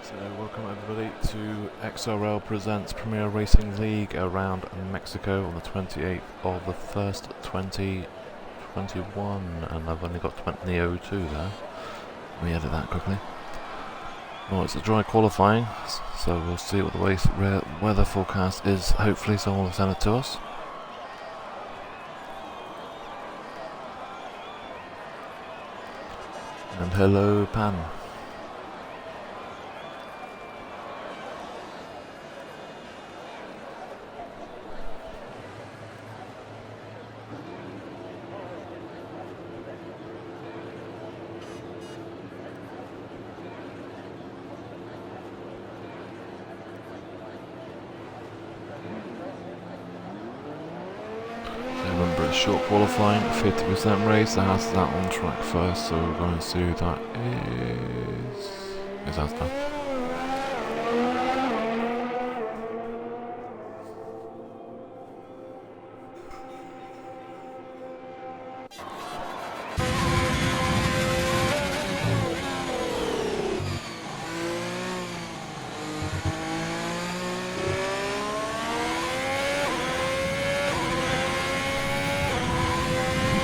So welcome everybody to XRL Presents Premier Racing League around Mexico on the 28th of the 1st, 2021, and I've only got 20:02 there. Let me edit that quickly. Well, it's a dry qualifying, so we'll see what the weather forecast is. Hopefully someone will send it to us. And hello, Pan. Remember, it's short qualifying, 50% race. That has that on track first, so we're going to see who that is. Is that done?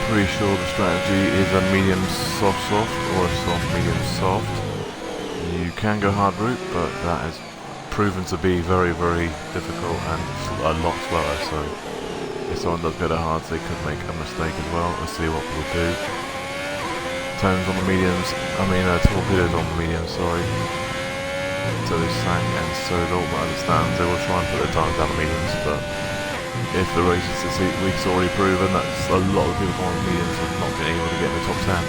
Pretty sure the strategy is a medium soft or a soft medium soft. You can go hard route, but that is proven to be very difficult and a lot slower, so if someone does go to hards they could make a mistake as well. Let's see what we'll do. Tones on the mediums, torpedoes on the mediums, sorry. So they sank, and so all my understands they will try and put their times down the mediums, but if the race is this week's already proven, that's a lot of people on mediums have not been able to get in the top 10.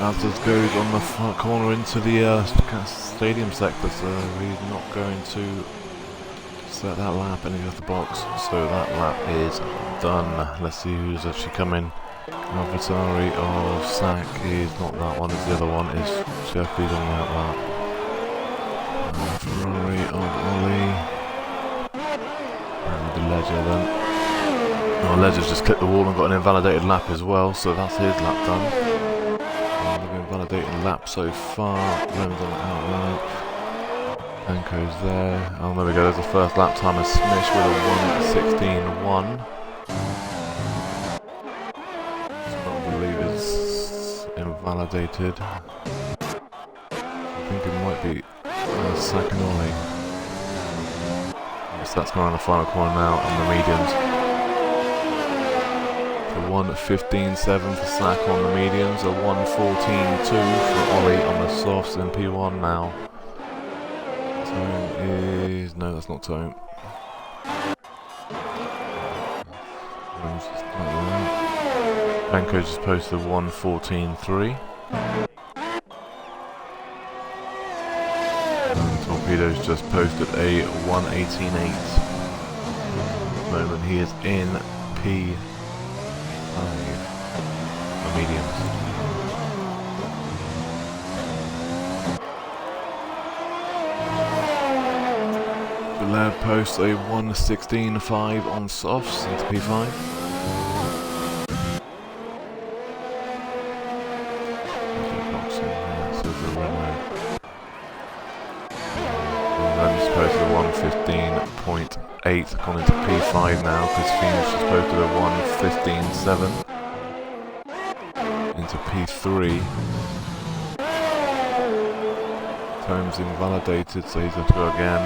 As this goes on the front corner into the stadium sector, so he's not going to set that lap and he's at the box, so that lap is done. Let's see who's actually coming. Alvatari of Sack is not that one, it's the other one, is Sheffield on that lap. Ferrari of Ollie. And the Ledger then. Oh, Ledger's just clipped the wall and got an invalidated lap as well, so that's his lap done. Validating lap so far. Rims on the outright. Anko's there. Oh, there we go. There's the first lap time of Smish with a 1:16.1. I believe it's invalidated. I think it might be Sakanoli. Yes, that's going on the final corner now on the mediums. 1:15.7 for Slack on the mediums, a 1:14.2 for Ollie on the softs in P1 now. Tone is... no, that's not Tone. Benko just posted 1:14.3. And Torpedo's just posted a 1:18.8. At the moment he is in P5. The mediums. posts a 1:16.5 on softs into P5. And just posted a 1:15.8 gone into P5 now because Phoenix just posted a 1:15.7 into P3. Time's invalidated, so he's going to go again.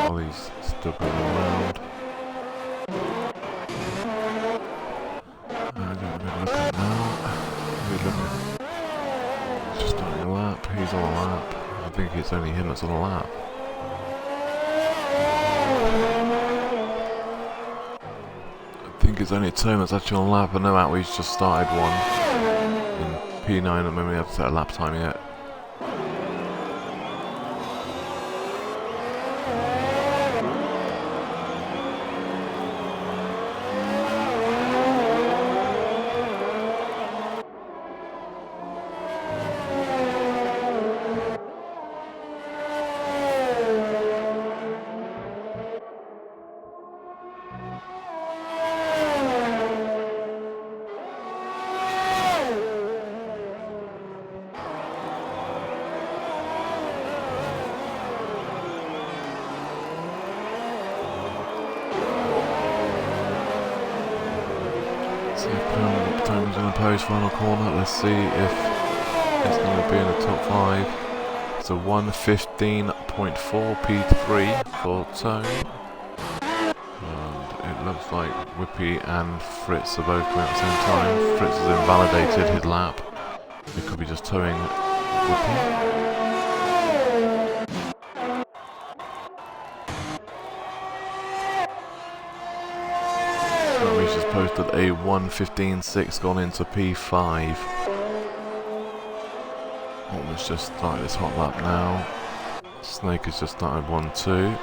Ollie's still going around. I don't really look at now. He's just starting a lap. He's on a lap. I think it's only him that's on a lap. I think it's only Tom that's actually on a lap. I know Atwee's just started one in P9 and maybe we have to set a lap time yet. Time's going to post final corner. Let's see if it's going to be in the top 5. It's a 1:15.4 P3 for Tone. And it looks like Whippy and Fritz are both coming at the same time. Fritz has invalidated his lap. It could be just towing Whippy. He's just posted a 1:15.6 gone into P5. Almost just started his hot lap now. Snake has just started 1-2.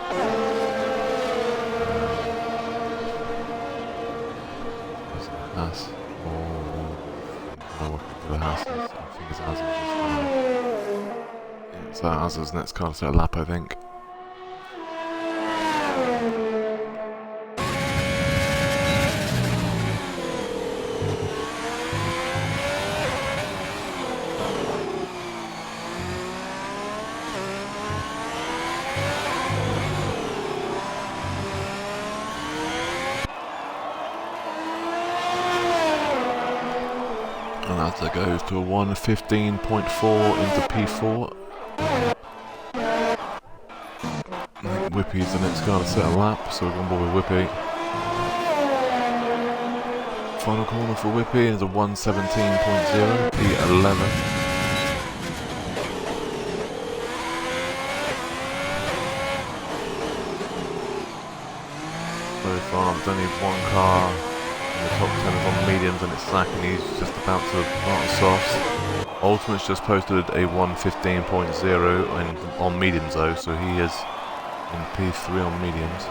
Haas. No, the Haas. I think it's Haas. So Haas's next car to set a lap, I think. And that goes to a 1:15.4 into P4. Whippy's the next car to set a lap, so we're on board with Whippy. Final corner for Whippy is a 1:17.0 P11. So far there's only one car in the top 10 is on mediums and it's Zach and he's just about to start the softs. Ultimate's just posted a 1:15.0 on mediums though, so he is in P3 on mediums.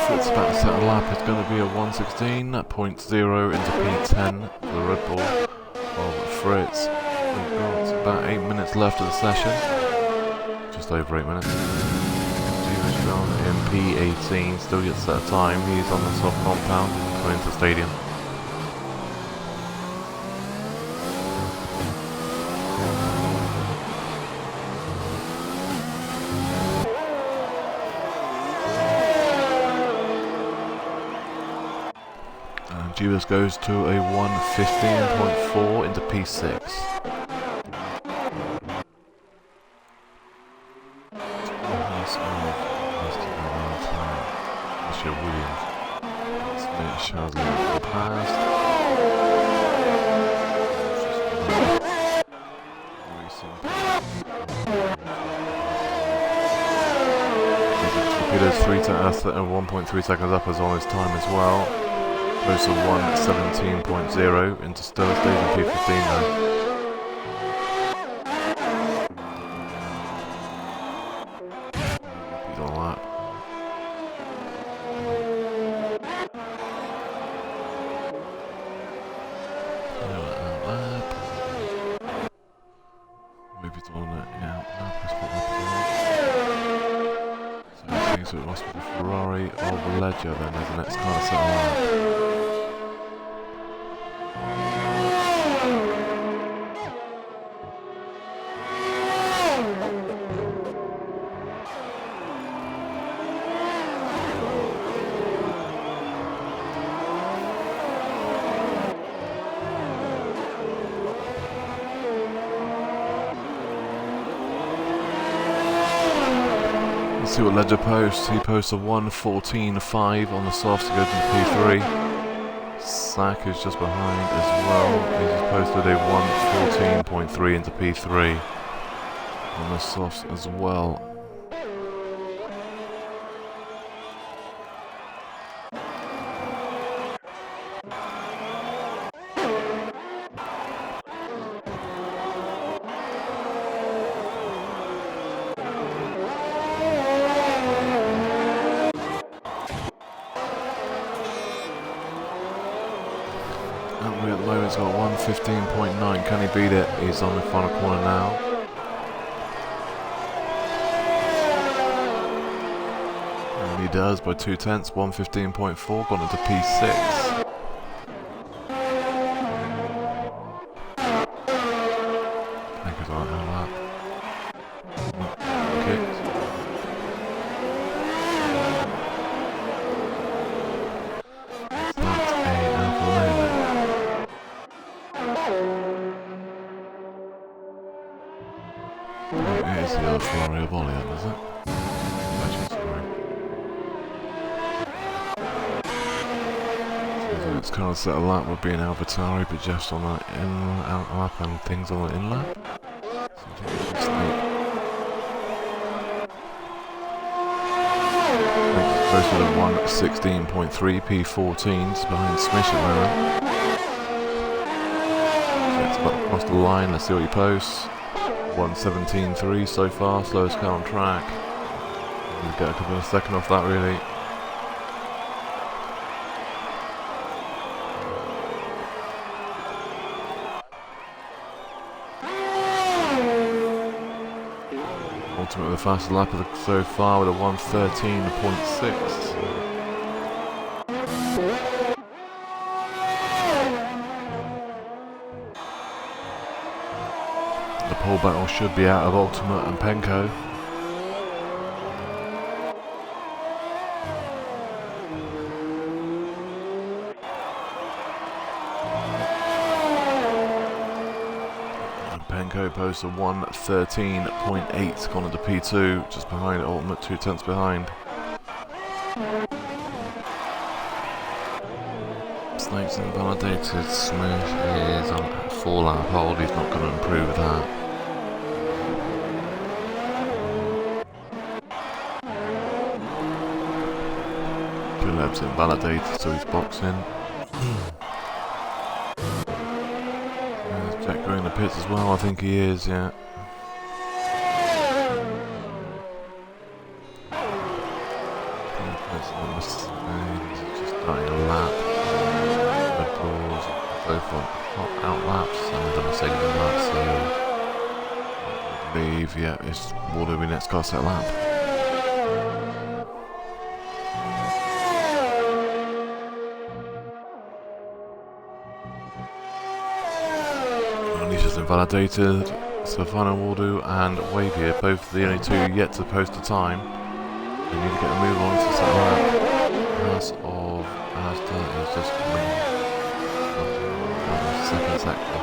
It's about to set a lap, it's going to be a 1:16.0 into P10 for the Red Bull of Fritz. We've got about 8 minutes left of the session, just over 8 minutes. John in P18 still gets set a time, he's on the soft compound coming into the stadium. Dubas goes to a 1:15.4 into P6. Williams. Smith shows a little past. Torpedoes 1.3 seconds up as on his time as well. Goes to 1:17.0 into Stella stage in P15 now. He's on lap. Maybe it's on it, yeah. So it must be the Ferrari or the Ledger then as the next car to set lap. See what Ledger posts. He posts a 1:14.5 on the softs to go to the P3. Sack is just behind as well. He's just posted a 1:14.3 into P3 on the softs as well. At the moment he's got 1:15.9, can he beat it? He's on the final corner now. And he does by 2/10, 1:15.4, gone into P6. Anchor's on that. Kicked. It is the old Ferrari of Olean, is it? So it's kind of set a lap with being Alvatari, but just on that out lap and things on the in lap. So goes with a 1:16.3 P14s behind Smith at the moment. So it's about across the line, let's see what he posts. 1:17.3 so far, slowest car on track. We'll get a couple of seconds off that really. Ultimately the fastest lap of so far with a 1:13.6. The pole battle should be out of Ultimate and Penko. And Penko posts a 1:13.8 gone into P2, just behind Ultimate, 2/10 behind. Snake's invalidated. Smith is on a 4-lap hold, he's not going to improve that. Caleb's invalidated, so he's boxing. Is Jack going in the pits as well? I think he is, yeah. He's just starting a lap. Red Bulls, both on hot out laps and the Mercedes laps, so I believe, yeah, it's Waldo be next car set lap. Anisha's invalidated, so final Waldo and Wavy are both the only two yet to post a time. They need to get a move on to set lap. As of Asda is just coming. second sector.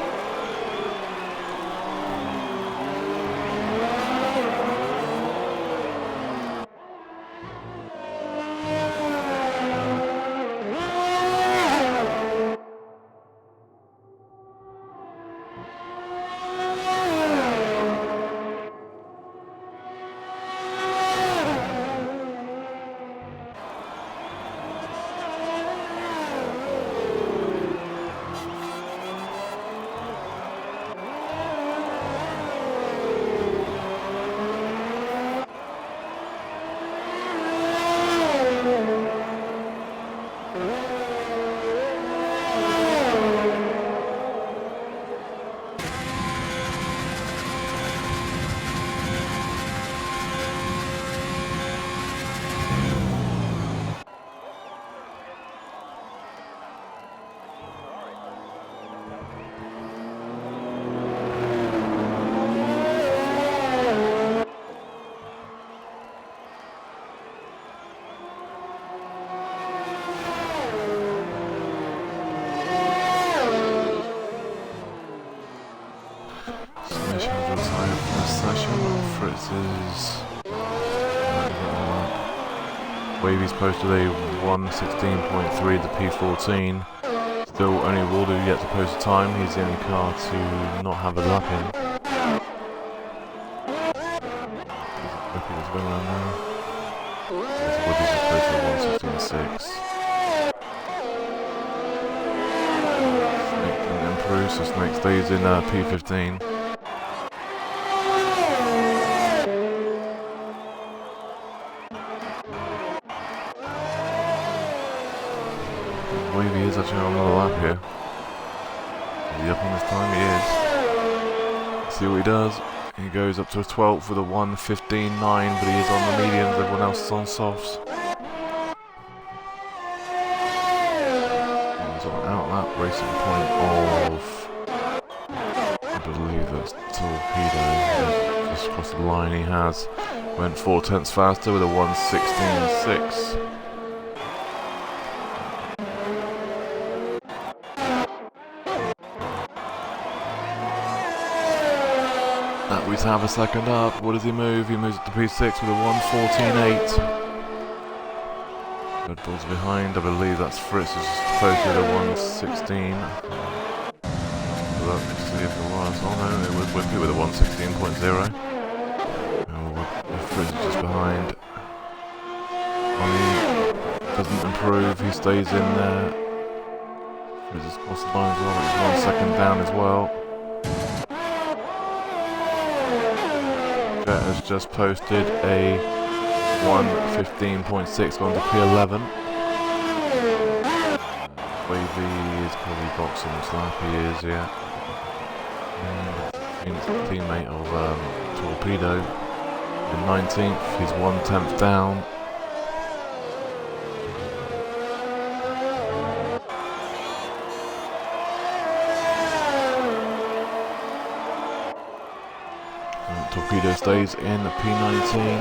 Wavy's posted a 1:16.3 to P14. Still only Waldo yet to post a time. He's the only car to not have a lap in. Okay, what's going on now? Wavy's just posted a 1:16.6. Snake didn't improve, so Snake stays in P15. Wavy is actually on another lap here. Is he up on this time? He is. Let's see what he does. He goes up to a 12th with a 1:15.9, but he is on the mediums, everyone else is on softs. He's on outlap racing point of, I believe that's Torpedo. Just across the line he has. Went 4/10 faster with a 1:16.6. We have a second up. What does he move? He moves up to P6 with a 1:14.8. Red Bull's behind. I believe that's Fritz who's posted a 1:16. Look to see if it was. Oh no, it was Whippy with a 1:16.0. Fritz is just behind. Ollie doesn't improve. He stays in there. Fritz has crossed the line as well. He's 1 second down as well. Jet has just posted a 1:15.6 going to P11. Wavy is probably boxing this lap, he is, yeah. He's a teammate of Torpedo. In 19th, he's 1/10 down. Torpedo stays in P19.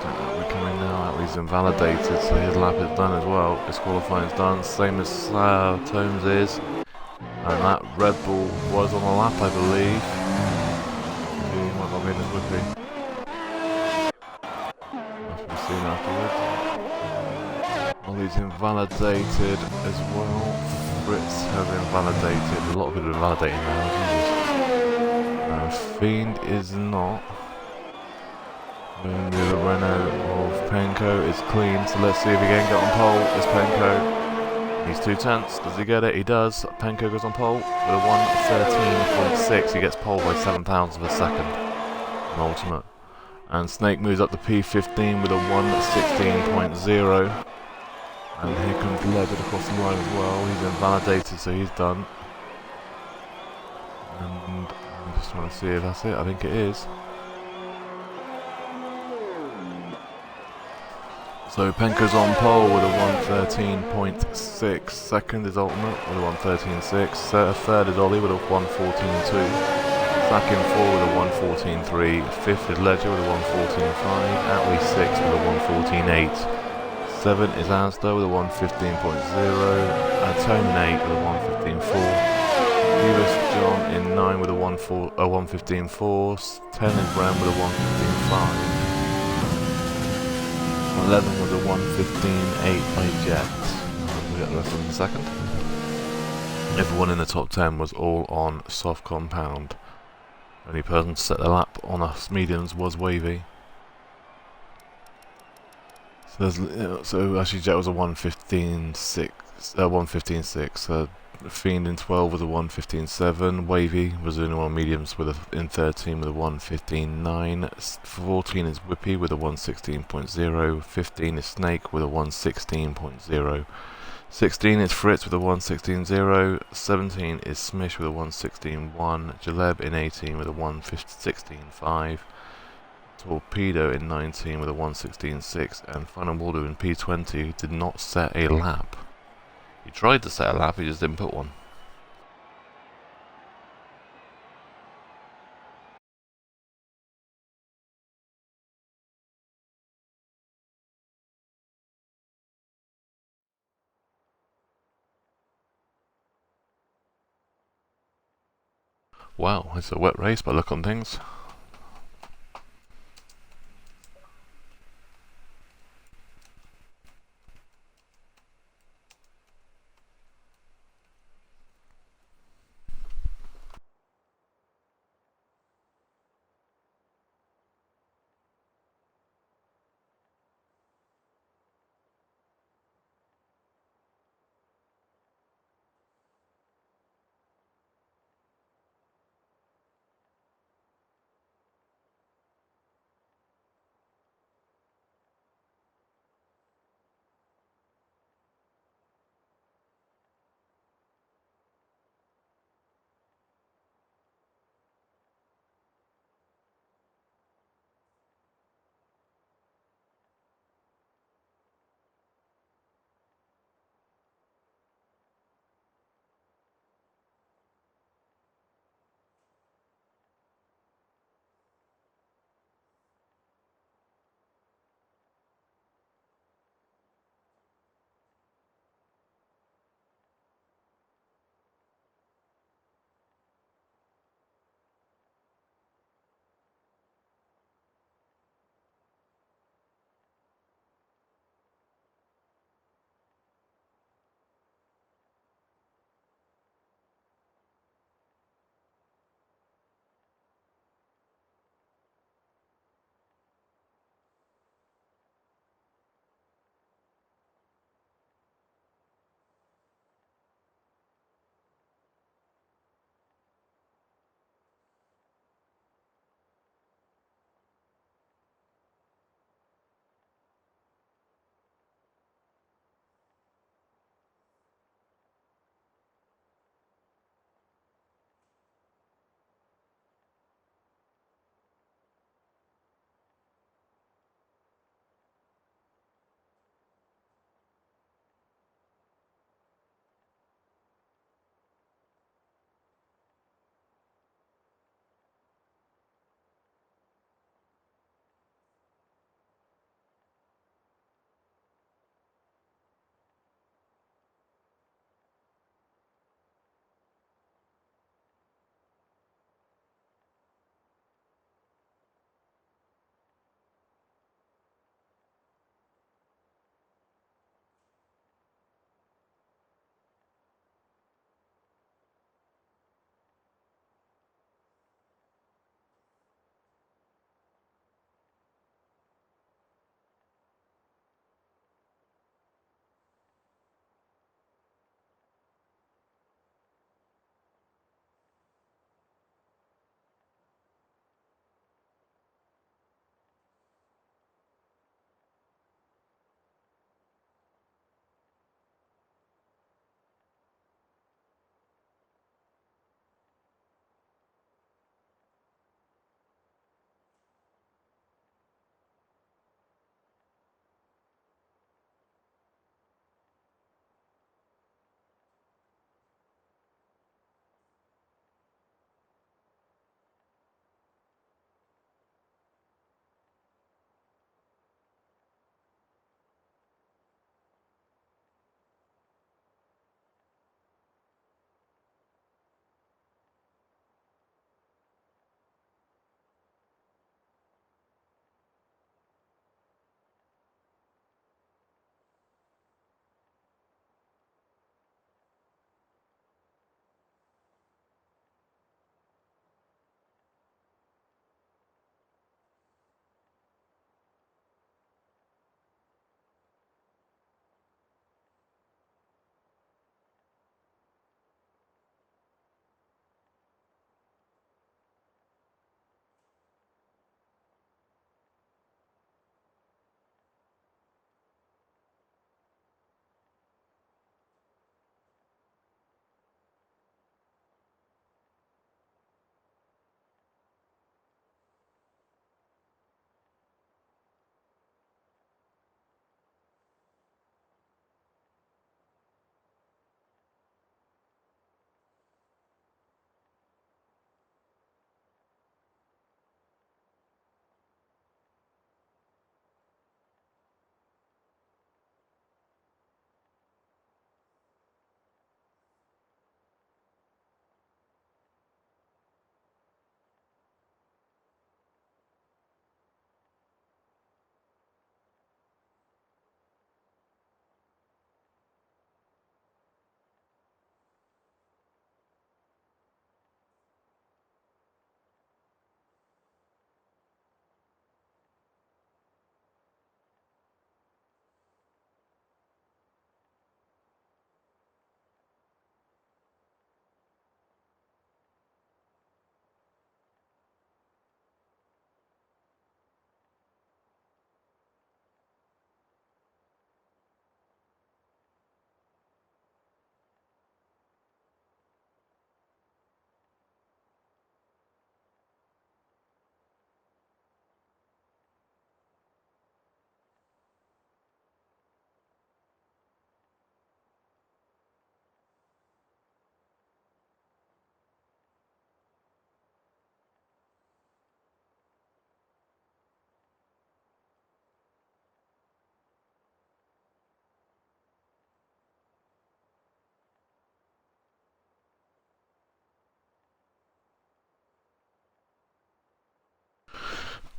We're coming now. He's invalidated, so his lap is done as well. Disqualifying's done, same as Tomes is. And that Red Bull was on the lap, I believe. He might not be in his Whippy. Must be seen afterwards. Well, he's invalidated as well. Brits have invalidated. A lot of people are invalidating now. Fiend is not. And the Renault of Penko is clean, so let's see if he can get on pole. It's Penko. He's 2/10. Does he get it? He does. Penko goes on pole with a 1:13.6. He gets pole by 7 thousandths of a second. An ultimate. And Snake moves up to P15 with a 1:16.0. And here comes Leopard across the line as well. He's invalidated, so he's done. And I'm just trying to see if that's it. I think it is. So Penko's on pole with a 1:13.6. Second is Ultimate with a 1:13.6. Third is Ollie with a 1:14.2. Second 4 with a 1:14.3. Fifth is Ledger with a 1:14.5. Atlee 6 with a 1:14.8. 7 is Asda with a 115.0, Tony 8 with a 115.4, US John in 9 with a 115.4, 10 is Ram with a 115.5, 11 with a 115.8 by Jet. We'll get the rest of them in a second. Everyone in the top 10 was all on soft compound. Only person to set the lap on us mediums was Wavy. So actually Jet was a 115.6, Fiend in 12 with a 115.7, Wavy was the only one mediums in 13 with a 115.9, 14 is Whippy with a 116.0, 15 is Snake with a 116.0, 16 is Fritz with a 116.0, 17 is Smish with a 116.1, Jaleb in 18 with a 116.5, Torpedo in 19 with a 116.6, and Final Waldo in P20 did not set a lap. He tried to set a lap, he just didn't put one. Wow, it's a wet race by look on things.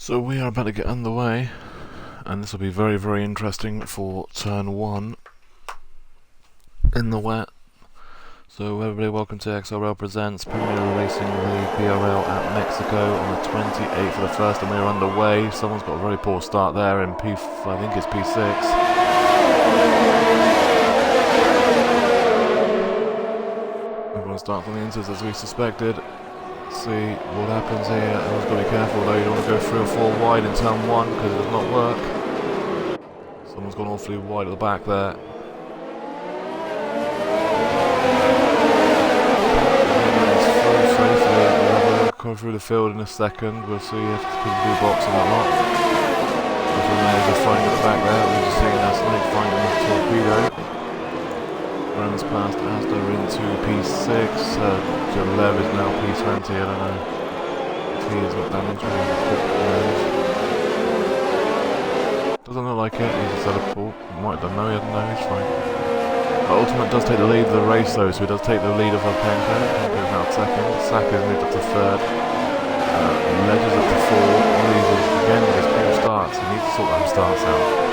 So we are about to get underway, and this will be very, very interesting for turn 1 in the wet. So everybody, welcome to XRL Presents Premier Racing the PRL at Mexico on the 28th of the 1st, and we're underway. Someone's got a very poor start there in I think it's P6. Everyone starts on the inters as we suspected. See what happens here. Everyone's got to be careful though, you don't want to go 3 or 4 wide in turn 1 because it does not work. Someone's gone awfully wide at the back there. Go through the field in a second, we'll see if people do box and whatnot. From there, they're fighting at the back there, we're just seeing that Snake fighting with Torpedo. Runs past Asda into P6, Jalev is now P20, I don't know if he has got damage, doesn't look like it, he's just had a pull, might have done, no he hasn't, no, he's fine. Ultimate does take the lead of the race though, so he does take the lead of Penko. Penko's now second, Saka's moved up to third, Ledger's up to 4, Ollie's again with his poor starts, he needs to sort them starts out.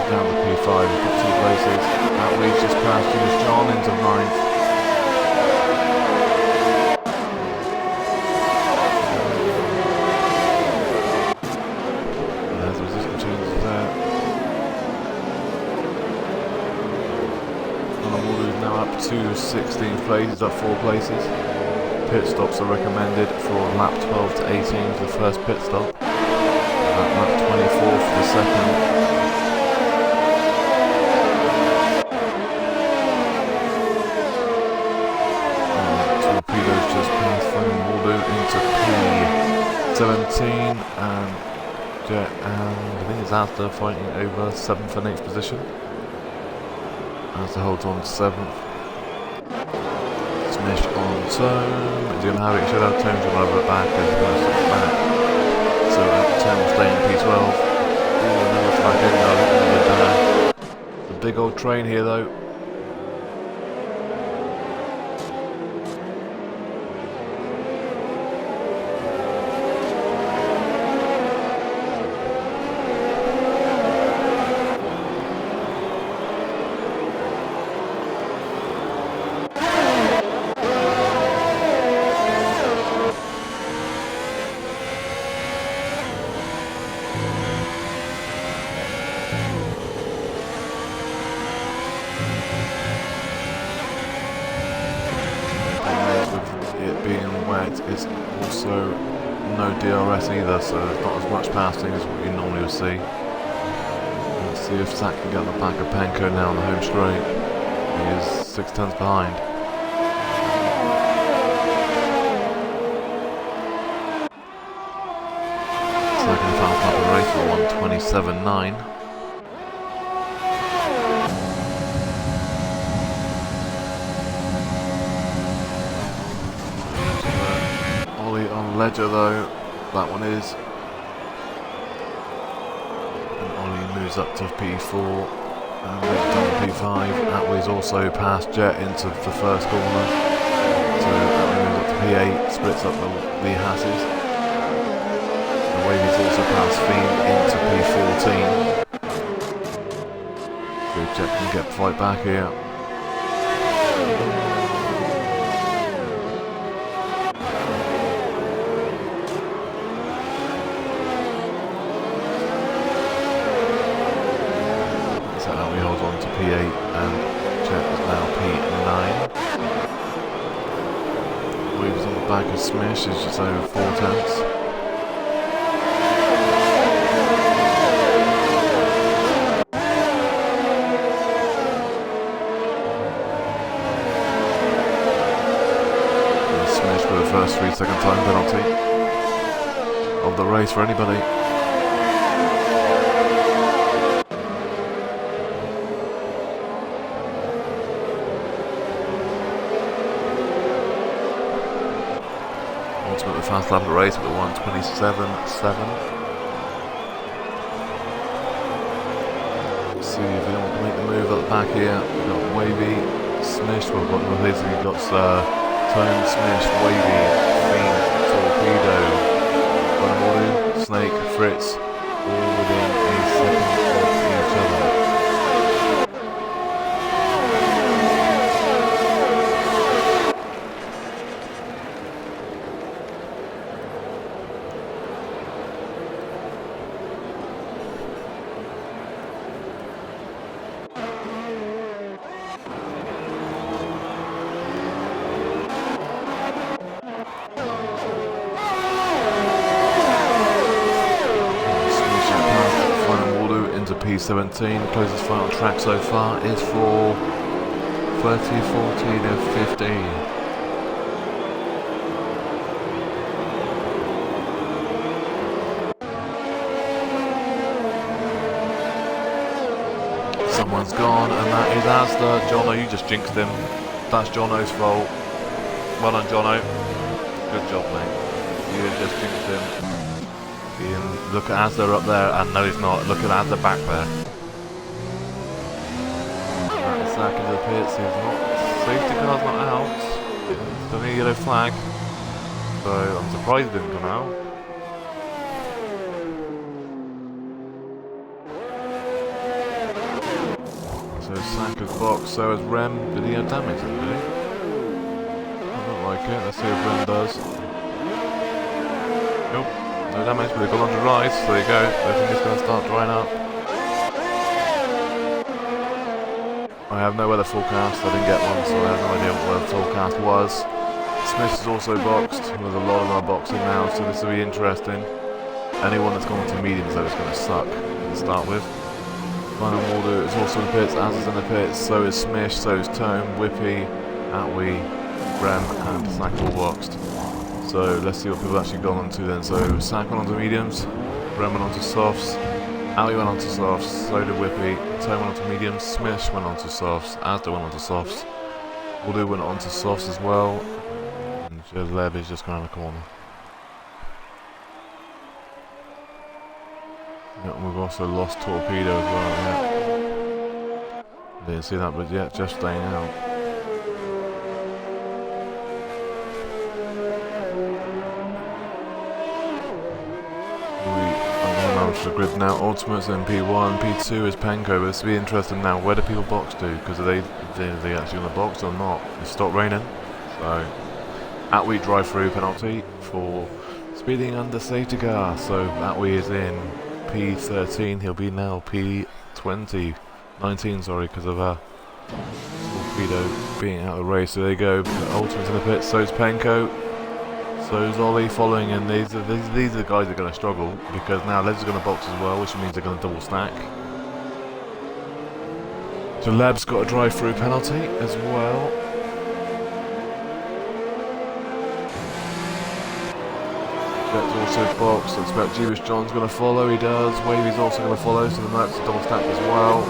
Down to P5, we've got 2 places, Outlead's just passed Julius John into 9th. There's resistance changes there. Now up to 16th place, he's up 4 places. Pit stops are recommended for lap 12 to 18 for the first pit stop. Lap 24 for the second. Torpedo's just passed Flame Waldo into P17 and Jet and I think it's Asda fighting over 7th and 8th position. Asda holds on to 7th. Smish on Tome. He's going to have it, he should have Tome to run it back as he's going to switch back. So Tome will stay in P12. Ooh, another flag in though. The big old train here though. It's also no DRS either, so there's not as much passing as what you normally would see. Let's see if Sak can get on the back of Penko now on the home straight. He is 6 tenths behind. Second fast lap of the race for 1:27.9. Ledger though, that one is. And Ollie moves up to P4 and Ledger down to P5. Atway's also passed Jet into the first corner. So Atway moves up to P8, splits up the Hasses. The Wavy's also passed Fiend into P14. So Jet can get the fight back here. P8 and Jet is now P9. Waves on the back of Smish is just over 4 tenths. And Smish for the first 3-second time penalty of the race for anybody. Ultimately fast lap of the race with a 1:27.7. Let's see if they want to make the move at the back here. We've got Wavy, Smish, we've got Mahizzi, we've got Tone, Smish, Wavy, Fiend, Torpedo, Snake, Fritz, all within a second of each other. P17, closest final track so far is for 30, 14 and 15. Someone's gone, and that is Asda. Jono, you just jinxed him. That's Jono's fault. Well done, Jono. Good job, mate. You just jinxed him. Ian, look at Asda up there, and no he's not. Look at Asda back there. That's back into the pits. He's not. Safety car's not out. It's only a yellow flag. So I'm surprised he didn't come out. So Saka's box, so is Rem. Did he have damage then, did he? I don't like it. Let's see if Rem does. Nope. No damage, but they've gone on to rise, so there you go. Everything is going to start drying up. I have no weather forecast, I didn't get one, so I have no idea what weather forecast was. Smith is also boxed, there's a lot of them are boxing now, so this will be interesting. Anyone that's gone to mediums though is going to suck to start with. Final Waldo is also in the pits, as is in the pits, so is Smish, so is Tome, Whippy, Atwee, Rem, and Sack all boxed. So let's see what people actually gone on to then. So Sack went on to mediums, Rem went on to softs, Ali went on to softs, so did Whippy, Tone went on to mediums, Smish went on to softs, Asda went on to softs, Waldo went on to softs as well, and Jaleb is just going around the corner. Yeah, and we've also lost Torpedo as well, yeah. Didn't see that, but yeah, just staying out. The grid now, Ultimates and P1, P2 is Penko, but this will be interesting now, where do people box to, because are they actually on the box or not? It's stopped raining, so Atwee drive-through penalty for speeding under safety car, so Atwee is in P13, he'll be now P20, 19 sorry, because of Torpedo being out of the race, so there you go, Ultimates in the pit, so is Penko. So is Ollie following, and these are the guys that are going to struggle, because now Leb's going to box as well, which means they're going to double stack. So Leb's got a drive-through penalty as well. Jet's also boxed. I expect Jewish John's going to follow. He does. Wavy's also going to follow, so the Merc's double stack as well.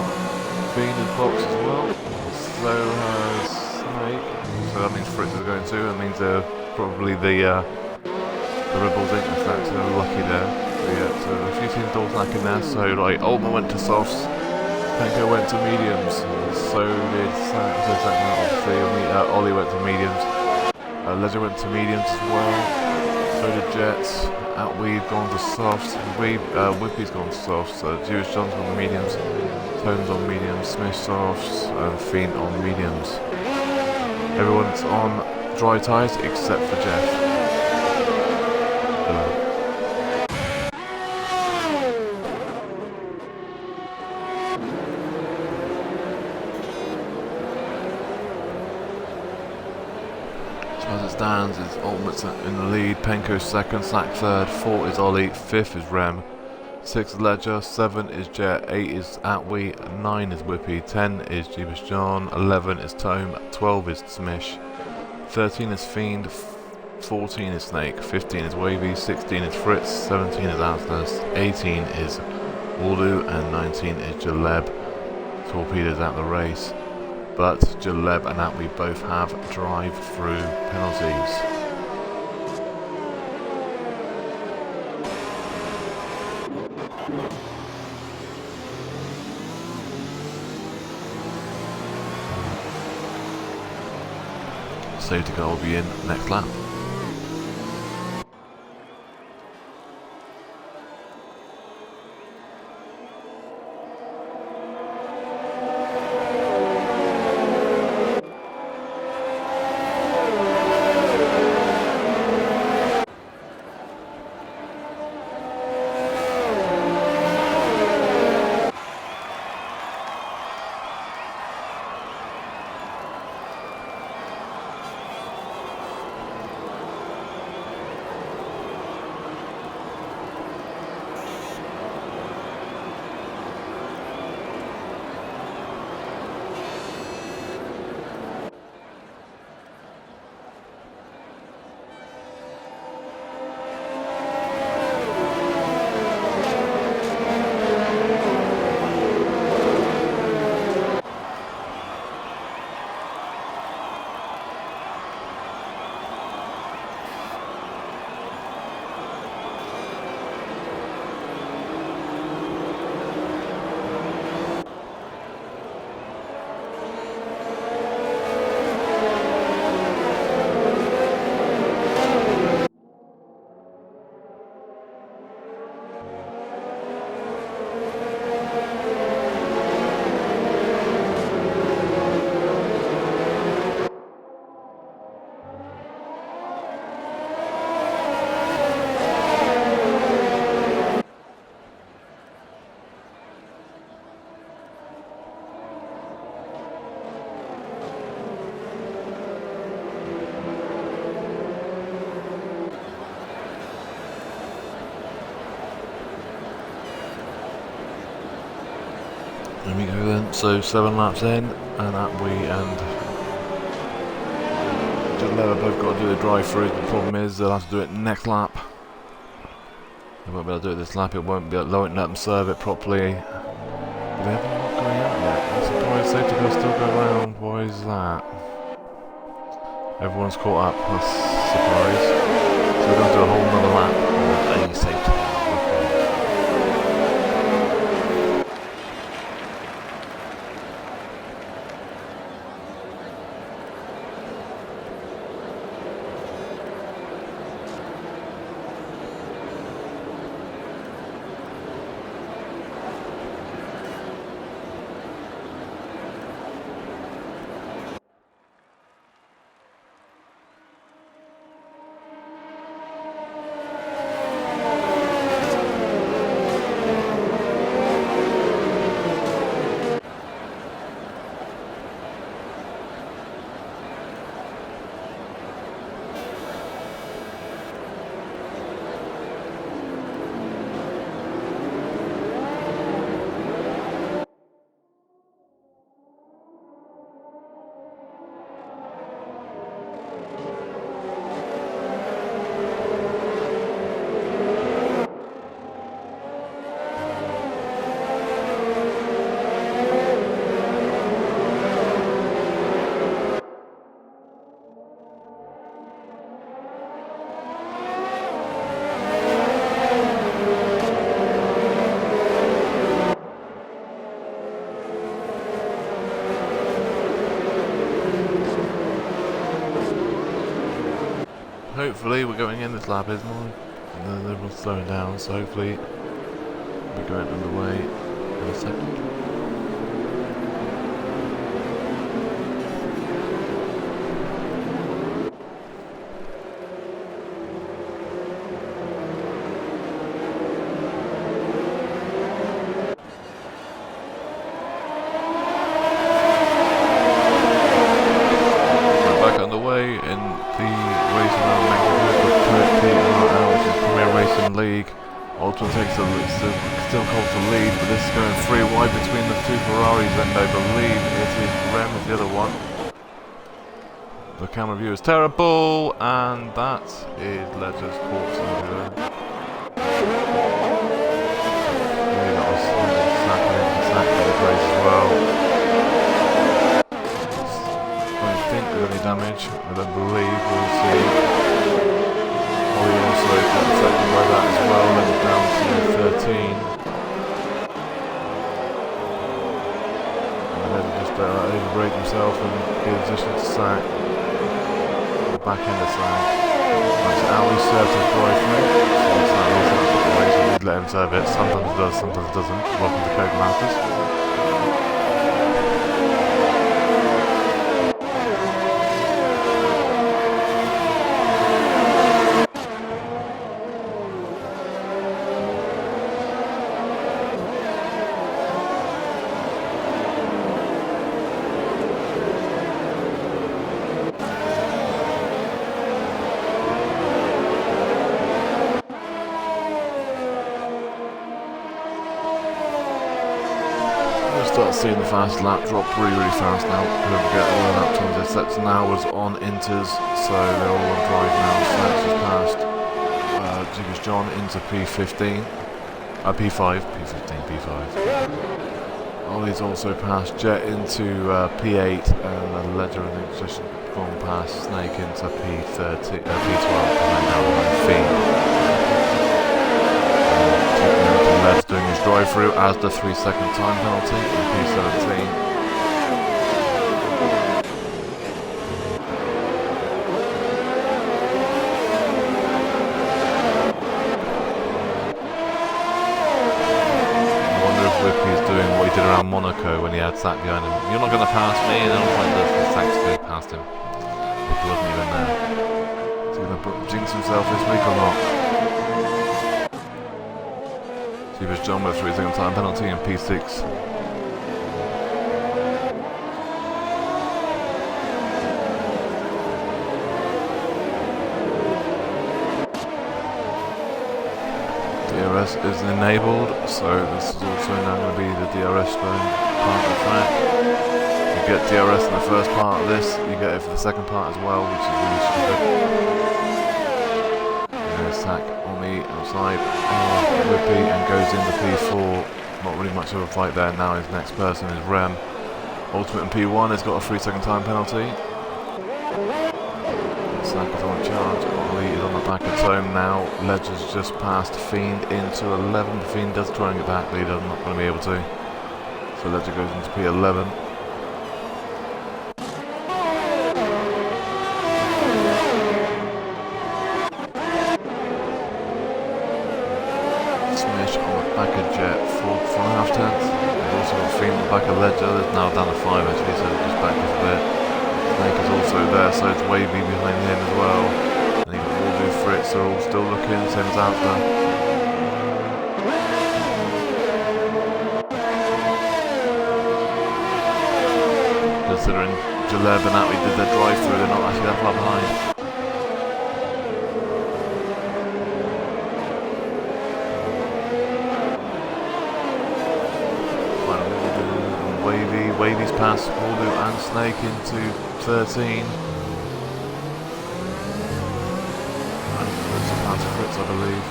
Fiend is boxed as well. So has Snake. So that means Fritz is going too. That means probably the Rebels ain't that, so they're lucky there. So yeah, so a few teams double stacking there. So like Ultima went to softs, Penko went to mediums, so did obviously Ollie went to mediums, Ledger went to mediums as well, so did Jets, Atwee gone to softs, Whippy's gone to softs, so Jewish John's on the mediums, Tone's on mediums, Smith softs, and Fiend on mediums. Everyone's on dry tyres except for Jeff. So as it stands, it's Ultimates in the lead, Penko second, Sack third, 4 is Ollie, 5th is Rem, 6 is Ledger, 7 is Jet, 8 is Atwee, 9 is Whippy, 10 is Jeebus John, 11 is Tome, 12 is Smish, 13 is Fiend, 14 is Snake, 15 is Wavy, 16 is Fritz, 17 is Asdas, 18 is Waldo, and 19 is Jaleb. Torpedo's out the race, but Jaleb and Atwee both have drive-through penalties. Safety car will be in next lap. There we go then, so 7 laps in, and that we and Leather both got to do the drive-through. The problem is they'll have to do it next lap. They won't be able to do it this lap, it won't be able to let them serve it properly. They haven't got going out yet. I'm surprised safety cars still go around. Why is that? Everyone's caught up, that's a surprise. So we're going to do a whole nother lap of a safety car. Hopefully we're going in this lap, isn't it? And then we'll slow it down, so hopefully we're going underway in a second. League. Ultra takes still holds the lead, but this is going 3 wide between the 2 Ferraris, and I believe it is Rem is the other one. The camera view is terrible, and that is Ledger's corpse over there. Maybe that was snapping the race as well. I don't think there's any damage. I don't believe. We'll see. He also got affected by that as well, then down to 13. And then just overbrake himself and get a position to sack. The back end of sack. That's how he serves his drive-through. So that's not really such a situation. We'd let him serve it. Sometimes it does, sometimes it doesn't. Welcome to Code Masters. Start seeing the fast lap drop really fast now. Don't forget all the lap times they've set now was on inters, so they're all on drive now. Snacks has passed Jiggers John into P15, P5, P15, P5. Ollie's also passed Jet into P8, and Ledger I think just gone past Snake into P12, and then now on Fiend. Led's doing his drive-through as the 3-second time penalty in P17. I wonder if Whippy's doing what he did around Monaco when he had Sack behind him. You're not going to pass me, and then I'll find the Sack's go past him. He wasn't even there. Is he going to jinx himself this week or not? Jeepers John with a 3-second time penalty in P6. DRS is enabled, so this is also now going to be the DRS zone part of the track. You get DRS in the first part of this, you get it for the second part as well, which is really stupid. There's Sack on the outside, Whippy, and goes into P4. Not really much of a fight there. Now his next person is Rem. Ultimate in P1 has got a 3-second time penalty. Sack is on charge. Ollie is on the back of zone now. Ledger's just passed Fiend into 11. Fiend does try and get back, but he's not going to be able to. So Ledger goes into P11. Smish on the back of Jet for 5 tenths. We've also got Fiend on the back of Ledger. There's now down to 5 actually, so just back just a bit. Snake is also there, so it's Wavy behind him as well. And you've got Waldo, Fritz, they're all still looking, same as Asda. Considering Jaleb and Atlee did their drive-through, they're not actually that far behind. Wavy's past Waldo and Snake into 13. And there's a pass Fritz, I believe.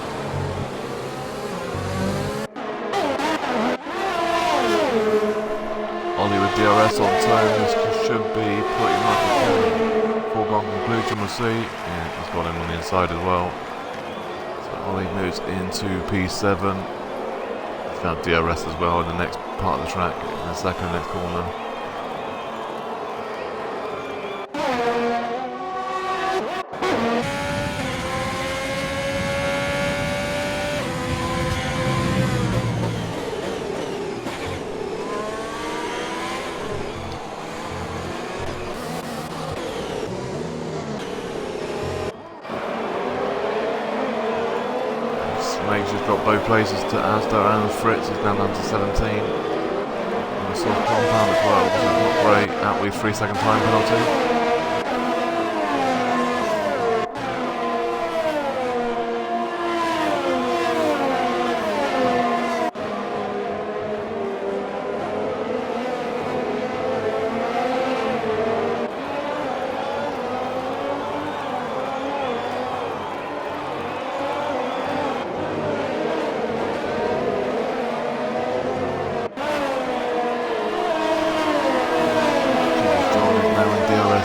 Ollie with DRS on tone. This should be pretty much a foregone conclusion, we'll see. Yeah, he's got him on the inside as well. So Ollie moves into P7. He's got DRS as well in the next part of the track, in the second next corner. Snake's just dropped both places to Asda and Fritz, is now down to 17. Compound as well, which is not great. Atlee 3-second time penalty.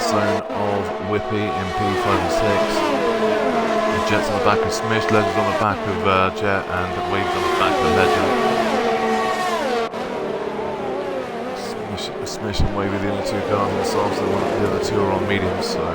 Zone of Whippy in P5 and 6. And Jet's on the back of Smish, Ledger's on the back of Jet, and Wave's on the back of Ledger. Smish and Wave are the only two cars on the soft, so the other two are on mediums, so.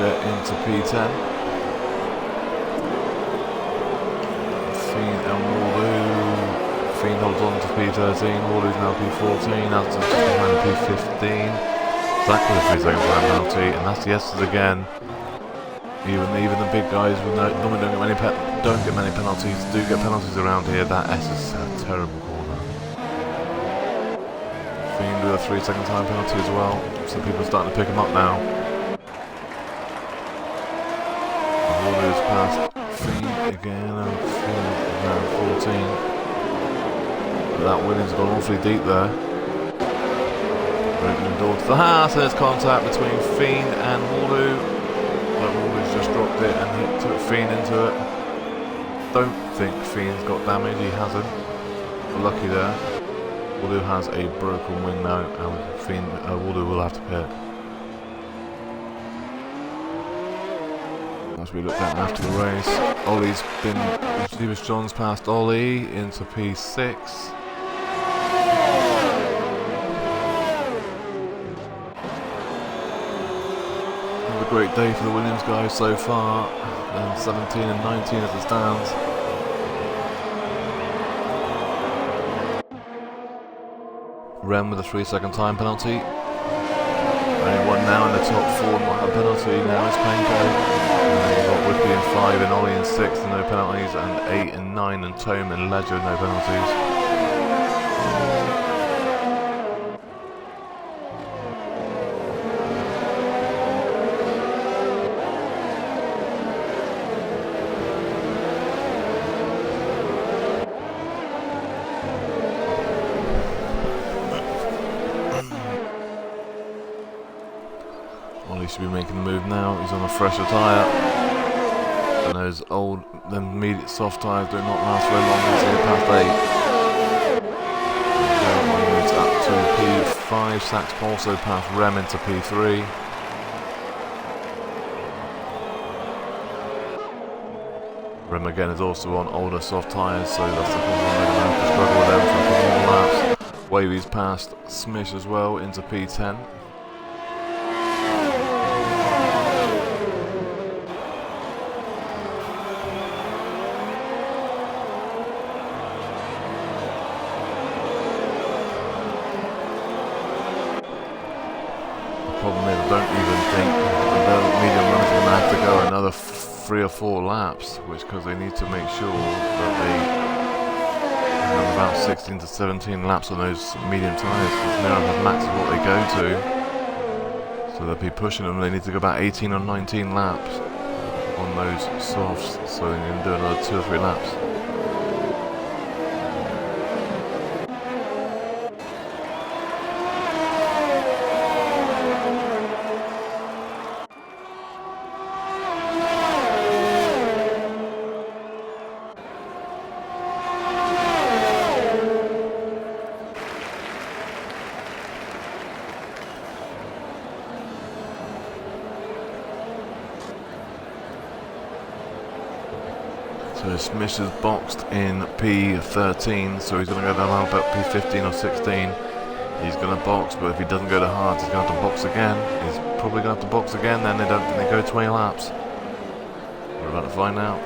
Into P10. Fiend and Waldo. Fiend holds on to P13. Waldo's now P14. Asda's just behind P15. Exactly the 3-second time penalty, and that's yeses again. Even the big guys normally don't get many penalties. Do get penalties around here. That S is a terrible corner. Fiend with a 3-second time penalty as well. So people are starting to pick him up now. Waldo's past Fiend again, and Fiend now 14. But that Williams gone awfully deep there. Opening the door to the house, there's contact between Fiend and Waldo. But Waldo's just dropped it and took Fiend into it. Don't think Fiend's got damage, he hasn't. We're lucky there. Waldo has a broken wing now, and Waldo will have to pit. As we look at after the race, Ollie's been, Stevens John's passed Ollie into P6. Another great day for the Williams guys so far, and 17 and 19 as it stands. Rem with a 3-second time penalty. Only one now in the top four not have penalty. Now it's Penko. You've got Whippy in 5 and Ollie in 6 and no penalties, and 8 and 9 and Tome and Ledger no penalties. Ollie should be making the move now. He's on a fresher tyre, and those old, them immediate soft tyres do not last very long until you pass 8. Moves up to P5. Sachs also past Rem into P3. Rem again is also on older soft tyres, so that's the problem. They're going to have to struggle with them for a couple more laps. Wavy's past Smish as well into P10. Problem is, I don't even think the medium runners are going to have to go another 3 or 4 laps, because they need to make sure that they have about 16 to 17 laps on those medium tyres, because Mirror max is what they go to. So they'll be pushing them. They need to go about 18 or 19 laps on those softs, so they can do another 2 or 3 laps. So Smish is boxed in P13, so he's going to go down about P15 or 16. He's going to box, but if he doesn't go to hards, he's going to have to box again. He's probably going to have to box again, then they go 20 laps. We're about to find out.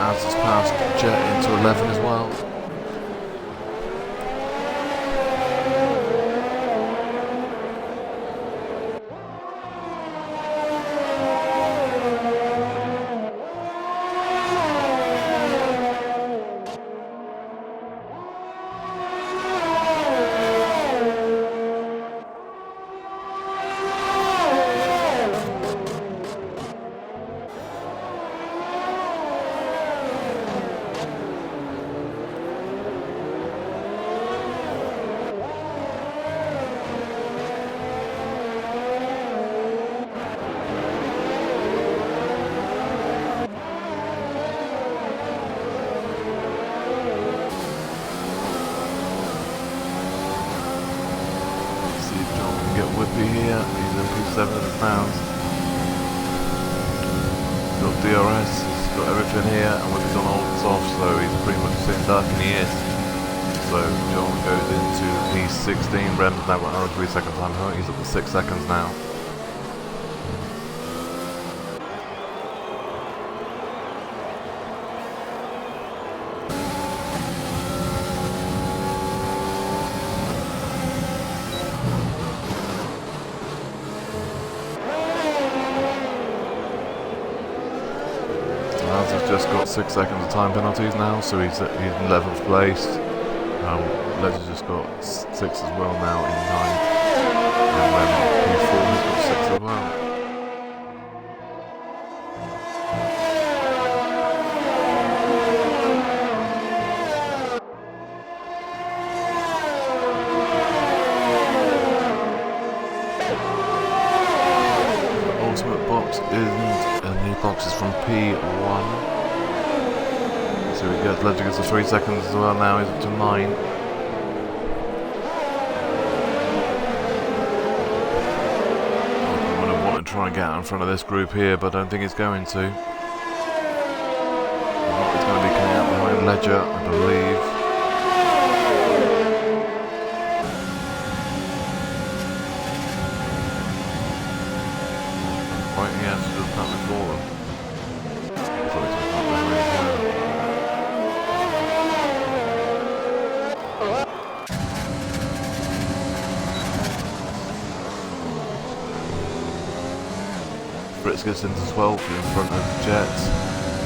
As has passed Jet into 11 as well. Get Whippy here, he's in P7 as it stands. He's got DRS, he's got everything here, and Whippy's on old soft, so he's pretty much sitting dark, and he is. So John goes into P16, Rem's now got another 3 second time, he's up to 6 seconds now. Has just got 6 seconds of time penalties now, so he's in 11th place. Ledger's just got 6 as well now in 9th, and then P4 has got 6 as well. Ultimate box isn't, and the box is from P1. So he gets, Ledger gets the 3 seconds as well now, he's up to 9. I'm going to want to try and get out in front of this group here, but I don't think he's going to. He's going to be coming out behind Ledger, I believe. Right, he has to just come before them. Brits gets into 12th in front of Jet.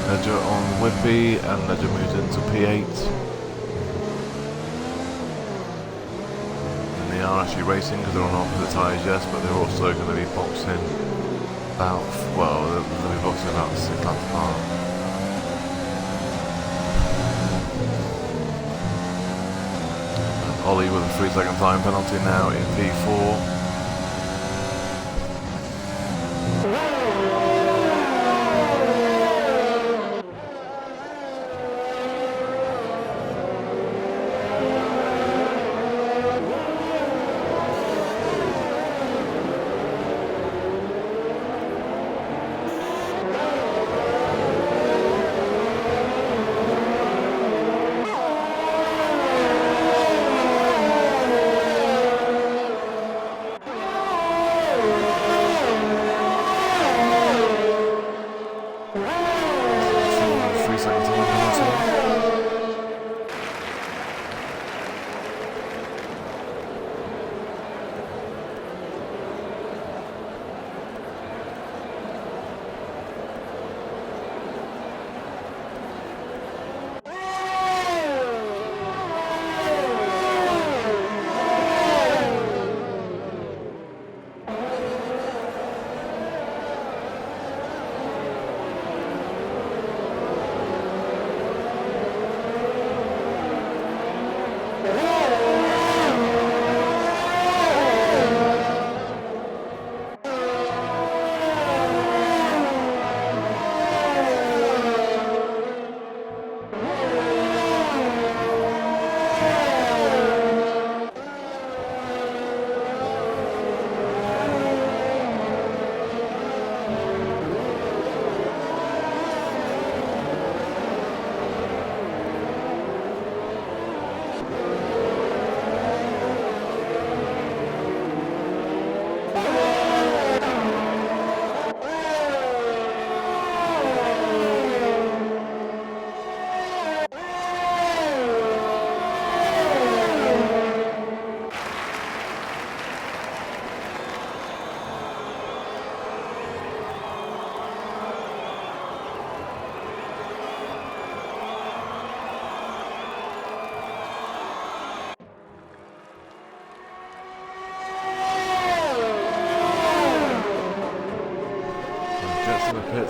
Ledger on Whippy, and Ledger moves into P8. And they are actually racing because they're on opposite tyres, yes, but they're also going to be boxing about, well, they're going to be boxing about 6 laps apart. Ollie with a 3-second time penalty now in P4.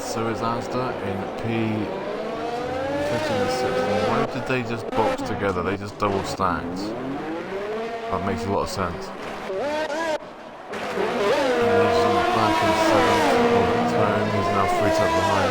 So is Asda in P15 and 16. Why did they just box together? They just double stacked. That makes a lot of sense. And he's on the back in 7th. Tone, he's now 3 tenths behind.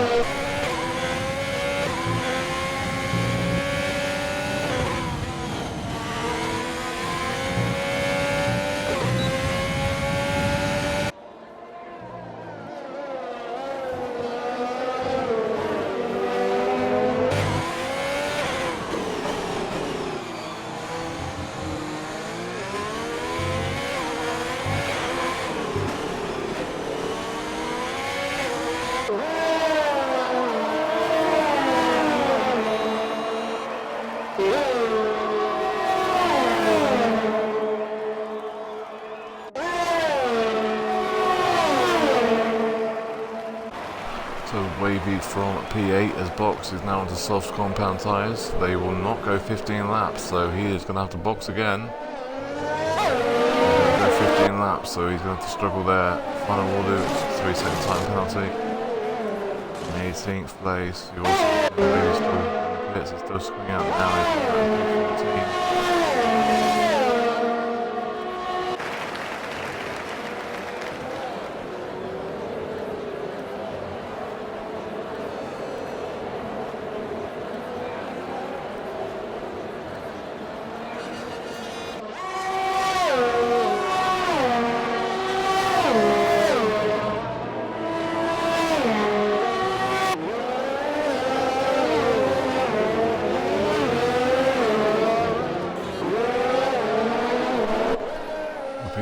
Wavy from P8 as box is now onto soft compound tyres. They will not go 15 laps, so he is going to have to box again. He's going to go 15 laps, so he's going to have to struggle there. Final order, 3-second time penalty. In 18th place, he also Wavy's still in the pits, he's still swinging out now. He's in P14.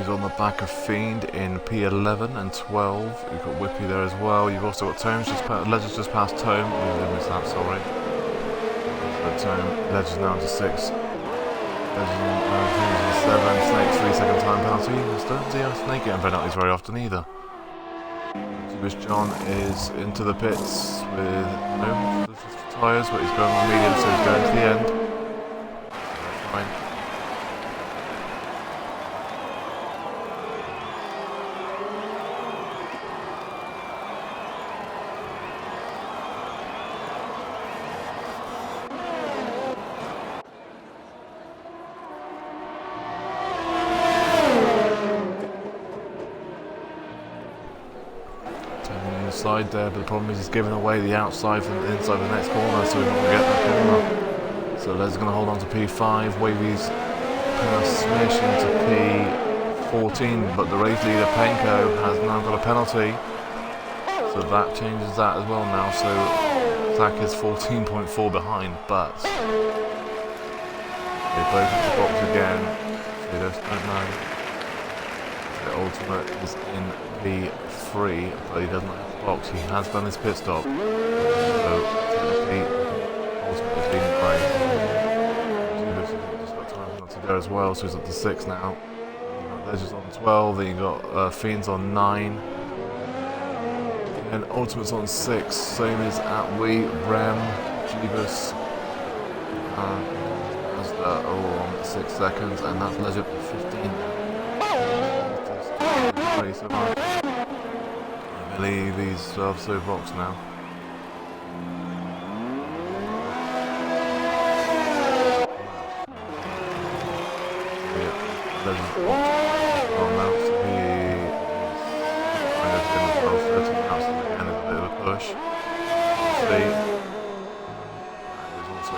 On the back of Fiend in P11 and 12. You've got Whippy there as well. You've also got Tomes Ledger's just past Tome. We missed that, sorry. Ledger's now to 6. Ledger's in 7. Snake's 3-second time penalty. Just don't see a Snake getting penalties very often either. Jewish John is into the pits with no tyres, but he's going on medium, so he's going to the end. Fine. Side there, but the problem is he's giving away the outside from the inside of the next corner, so we're not going to get that corner. So Les is going to hold on to P5. Wavy's going to smash into P14, but the race leader Penko has now got a penalty, so that changes that as well now. So Zach is 14.4 behind, but they both hit the box again. So they just don't know. The ultimate is in P3, but he doesn't have the box. He has done his pit stop, so technically ultimate is leading by. He's got time not to go as well, so he's up to 6 now. Ledger's on 12, then you got Fiend's on 9, and Ultimate's on 6, same as Atwee, Rem, Jeebus, Mazda are all on 6 seconds, and that's Ledger up to 15 now. So much. I believe he's so box now. Yeah, Legend's box well now, so he is kind of in as well, 13 now, so again is a bit of a push. See. There's also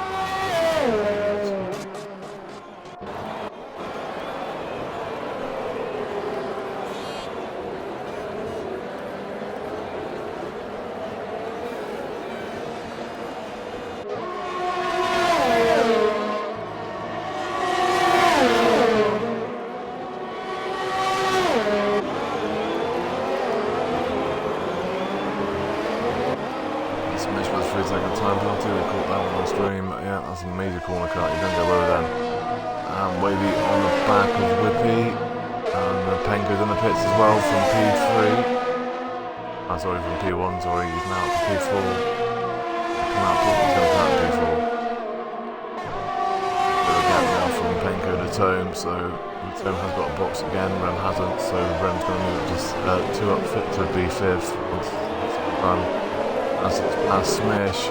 second time penalty, they caught that one on stream. Yeah, that's a major corner cut, you don't go well then. Wavy on the back of Whippy, and Penko's in the pits as well from P3. Sorry, from P1, sorry, he's now up to P4. Come out, he's going to come out P4. Bit of a gap now from Penko to Tome, so Tome has got a box again, Rem hasn't, so Rem's going to move up to 2 up fit to be 5th once it's done. That's its last smash.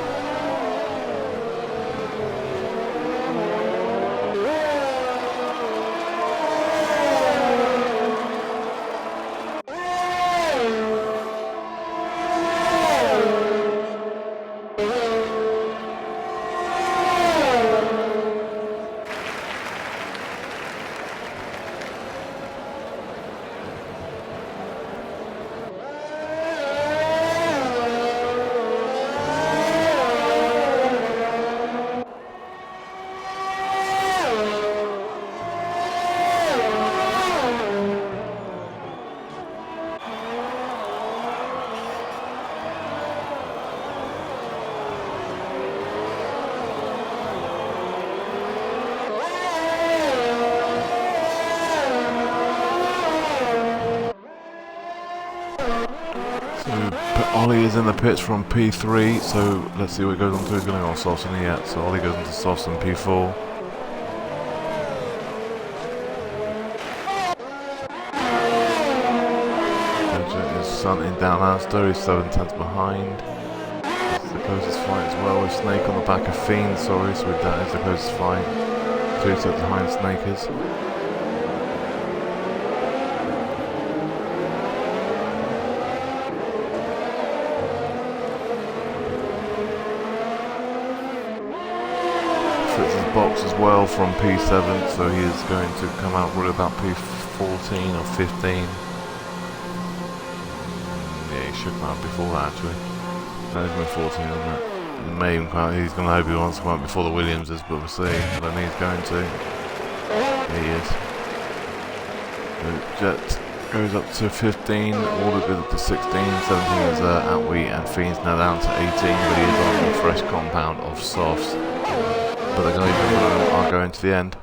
Ollie is in the pits from P3, so let's see what he goes on to. He's going to go on softs in yet, so Ollie goes into softs in P4. Ledger is sunting down Astor, he's 7/10 behind. This is the closest fight as well, with Snake on the back of Fiend, sorry, so that is the closest fight. 3 sets behind Snake is. Box as well from P7, so he is going to come out probably about P14 or 15. Yeah, he should come out before that actually. No, he's been 14, isn't it? He may even come out, he's going to hope he wants to come out before the Williamses, but we'll see. I don't think he's going to. Yeah, he is. So Jet goes up to 15, Order goes up to 16, 17 is Atwee, and Fiend's now down to 18, but he is on a fresh compound of softs. But they're going to leave them, I'll go into the end.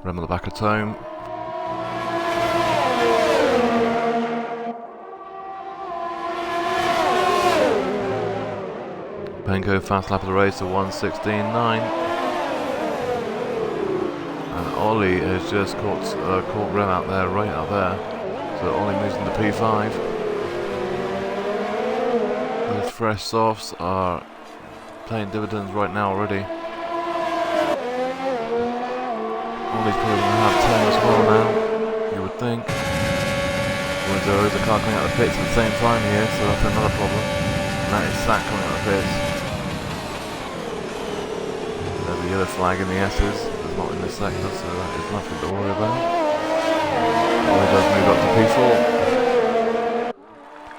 Rem on the back of Tome. Penko fast lap of the race at 1:16.9. And Ollie has just caught Rem out there, right out there. So Ollie moves into P5. Those fresh softs are paying dividends right now already. Ollie's probably going to have 10 as well now, you would think. There is a car coming out of the pits at the same time here, so that's another problem. And that is Sack coming out of the pits. There's a yellow flag in the S's. It's not in this sector, so that is nothing to worry about. Ollie does move up to P4.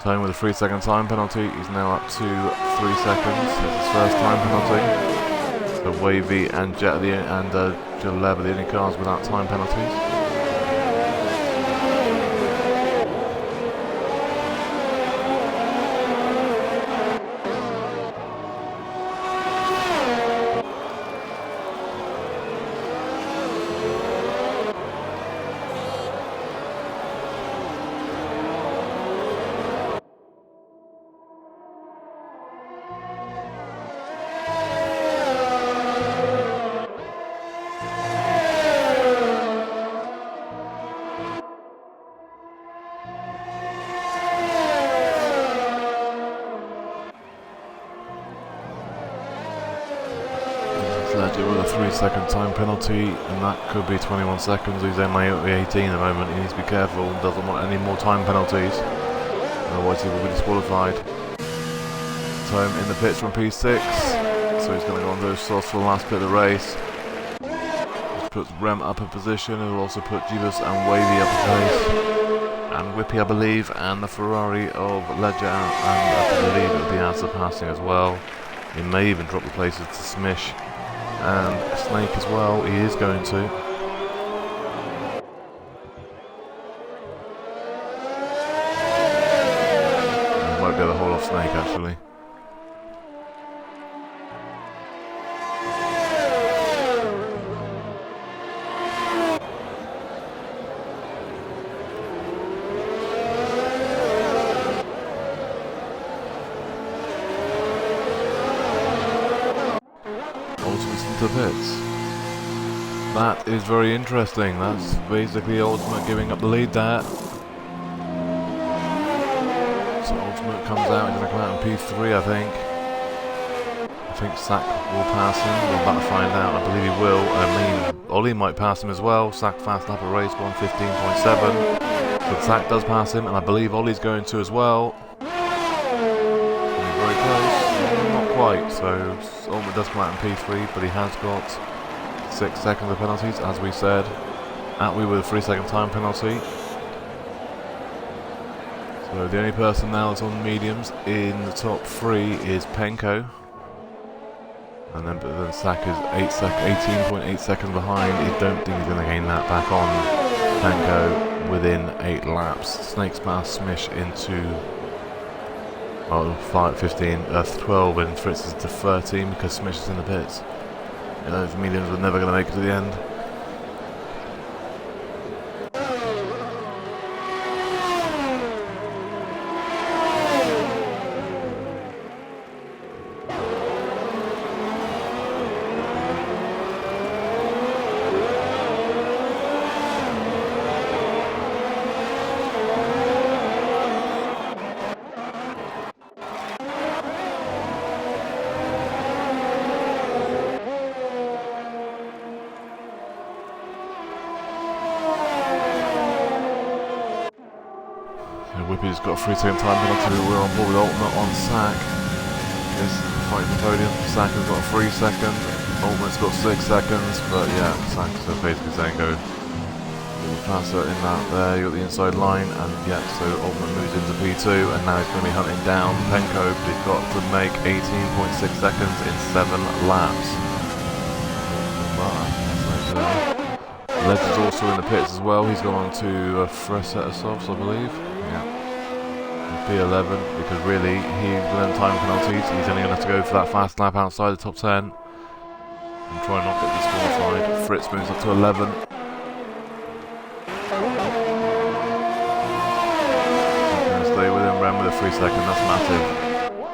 Tone with a 3-second time penalty. He's now up to 3 seconds. It's his first time penalty. So Wavy and Jet and Gillette are the only cars without time penalties. With a 3-second time penalty, and that could be 21 seconds. He's only 18 at the moment. He needs to be careful and doesn't want any more time penalties, otherwise he will be disqualified. Tome in the pits from P6, so he's going to go on those softs for the last bit of the race. Which puts Rem up in position. It will also put Jeebus and Wavy up in place, and Whippy I believe, and the Ferrari of Ledger, and I believe it will be Asa passing as well. He may even drop the places to Smish and Snake as well. He is going to. He might be able to hold off Snake actually. To pits. That is very interesting. That's basically Ultimate giving up the lead there. So Ultimate comes out, he's going to come out in P3 I think. I think Sack will pass him, we're about to find out. I believe he will. I mean, Ollie might pass him as well. Sack fast lap of race 1:15.7. But Sack does pass him, and I believe Ollie's going to as well. Very close. Not quite, so Ultimate does come out in P3, but he has got 6 seconds of penalties, as we said. Atwee with a 3-second time penalty. So the only person now that's on mediums in the top 3 is Penko. And then Sack is 18.8 seconds behind. I don't think he's going to gain that back on Penko within 8 laps. Snake's past Smish into 12, and Fritz is to 13 because Smish is in the pits. You know, those mediums were never going to make it to the end. Whippy's got a 3-second time penalty. We're on board with Ultimate on Sack. He's fighting the podium. Sack has got a 3 second. Ultimate's got 6 seconds. But yeah, Sack's basically saying go. We'll pass it in that there. You got the inside line, and yeah, so Ultimate moves into P2, and now he's going to be hunting down Penko. But he's got to make 18.6 seconds in 7 laps. Ledger's also in the pits as well. He's gone on to a fresh set of softs, I believe. P11, because really he's within time penalties. He's only going to have to go for that fast lap outside the top 10 and try and not get disqualified. Fritz moves up to 11. He's going to stay within Rem with a 3 second. That's massive.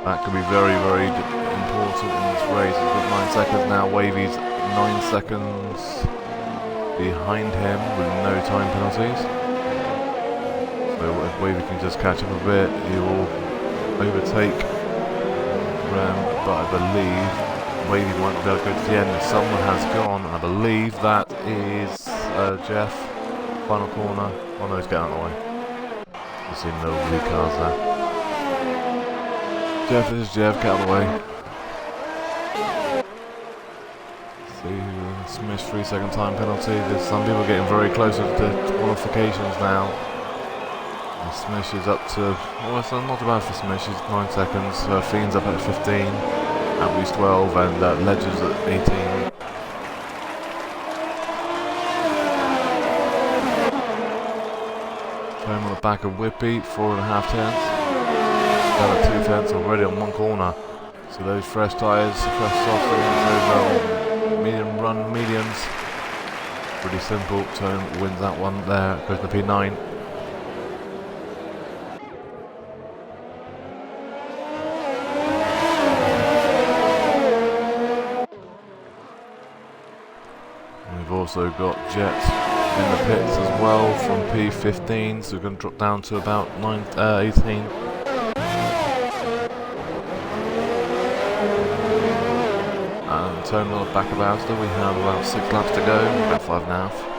That could be very, very important. important in this race. He's got 9 seconds now. Wavy's 9 seconds behind him with no time penalties. So if Wavy can just catch up a bit, he will overtake Rem, but I believe Wavy won't be able to go to the end. Someone has gone, and I believe that is Jeff. Final corner. Oh no, he's getting out of the way. You see no blue cars there. Jeff, this is Jeff, get out of the way. See, Smith 3-second time penalty. There's some people getting very close to the qualifications now. And Smith is up to, well, it's not too bad for Smith, she's 9 seconds. Fiend's up at 15, Abby's 12, and Ledger's at 18. Home on the back of Whippy, 4.5 tenths. Down at 2 tenths already on one corner. So those fresh tyres, fresh softs, those medium run mediums. Pretty simple. Tone wins that one there. Goes to P9. We've also got Jet in the pits as well from P15, so we're going to drop down to about 18. And Tone on the back of Asda, we have about 6 laps to go, about 5.5.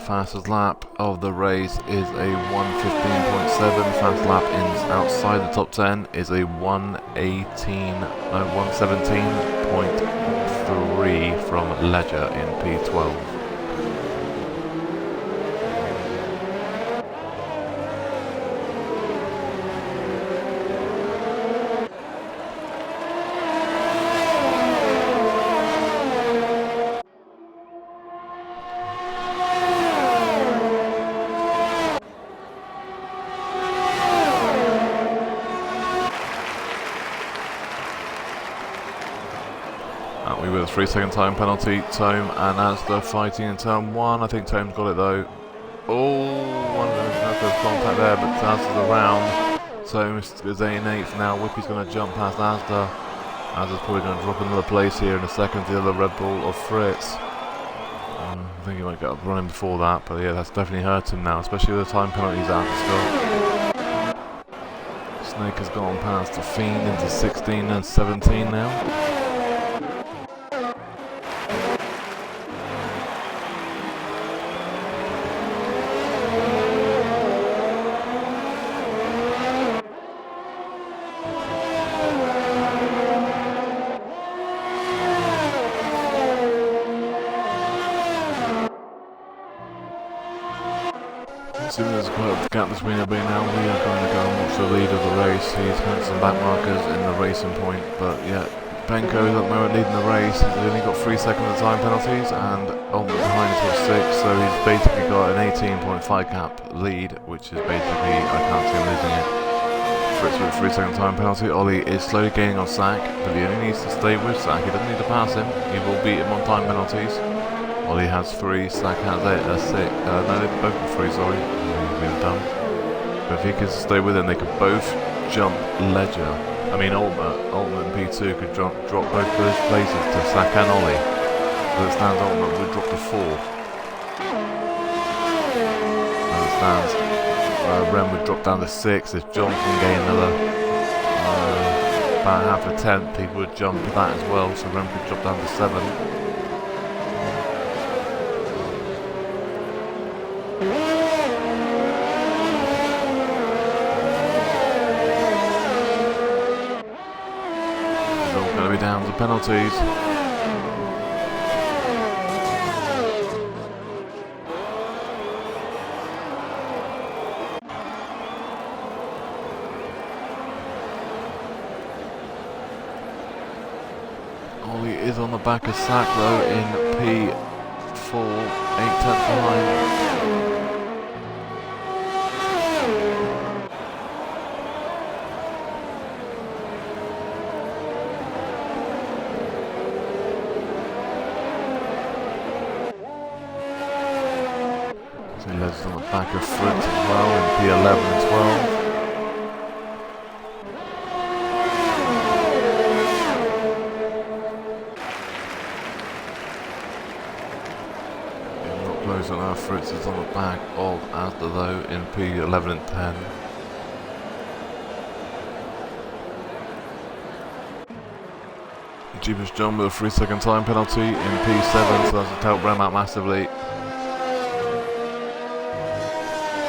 Fastest lap of the race is a 1:15.7. Fast lap outside the top 10 is a 1:17.3 from Ledger in P12. We with a 3-second time penalty. Tome and Asda fighting in turn 1. I think Tome's got it though. Oh, one of them has contact there, but Asda's around. Tome is 8th now. Whippy's going to jump past Asda. Asda's probably going to drop another place here in a second to the other Red Bull of Fritz. I think he might get up running before that, but yeah, that's definitely hurt him now, especially with the time penalties out. Snake has gone past the Fiend into 16 and 17 now. Assuming there's quite a gap between everybody now, we are going to go and watch the lead of the race. He's had some back markers in the racing point, but yeah, Benko is at the moment leading the race. He's only got 3 seconds of time penalties, and behind has got 6, so he's basically got an 18.5 gap lead, which is basically, I can't see him losing it. Fritz with a 3-second time penalty. Ollie is slowly gaining on Sack, but he only needs to stay with Sack. He doesn't need to pass him. He will beat him on time penalties. Ollie has 3, Sack has 6. No, they've both got 3, sorry. Been done. But if he could stay with him, they could both jump Ledger. I mean, Ultimate and P2 could drop both those places to Sack and Ollie. So it stands Ultimate would drop to 4. As it stands, Rem would drop down to 6. If John can gain another about half a tenth, he would jump that as well. So Rem could drop down to 7. Down to penalties. Ollie is on the back of Sack though in P4, 8 tenths behind. So Ledger's on the back of Fritz as well in P11 and 12. Close on our Fritz is on the back of Asda though in P11 and 10. Cheapest John with a 3-second time penalty in P7, so that's to help Rem out massively.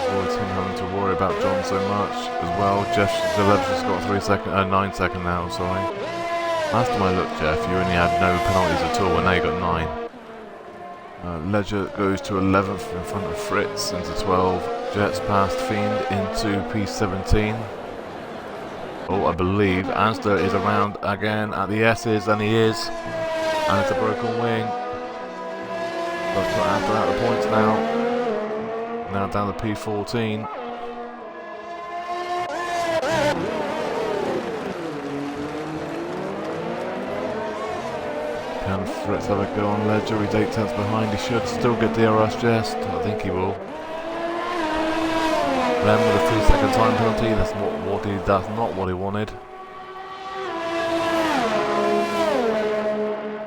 Avoids him having to worry about John so much as well. Jeff Zalev's just got a 9-second now, sorry. Last time I looked, Jeff, you only had no penalties at all, and now you got 9. Ledger goes to 11th in front of Fritz into 12. Jets past Fiend into P17. Oh, I believe Asda is around again at the S's, and he is. And it's a broken wing. Let's put Asda out of the points now. Now down to P14. Can Fritz have a go on Ledger? He's 8 tenths behind. He should still get DRS Jest. I think he will. Rem with a 3-second time penalty. That's not what he wanted.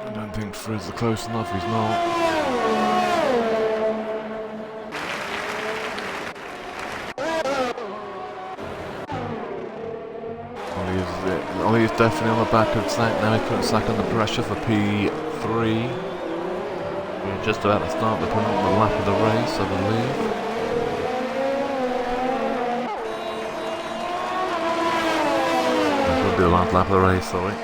I don't think Fritz is close enough. He's not. Ollie is definitely on the back of Sack. Now he's putting Sack under pressure for P3. We're just about to start the penultimate lap of the race, I believe. This will be the last lap of the race, sorry.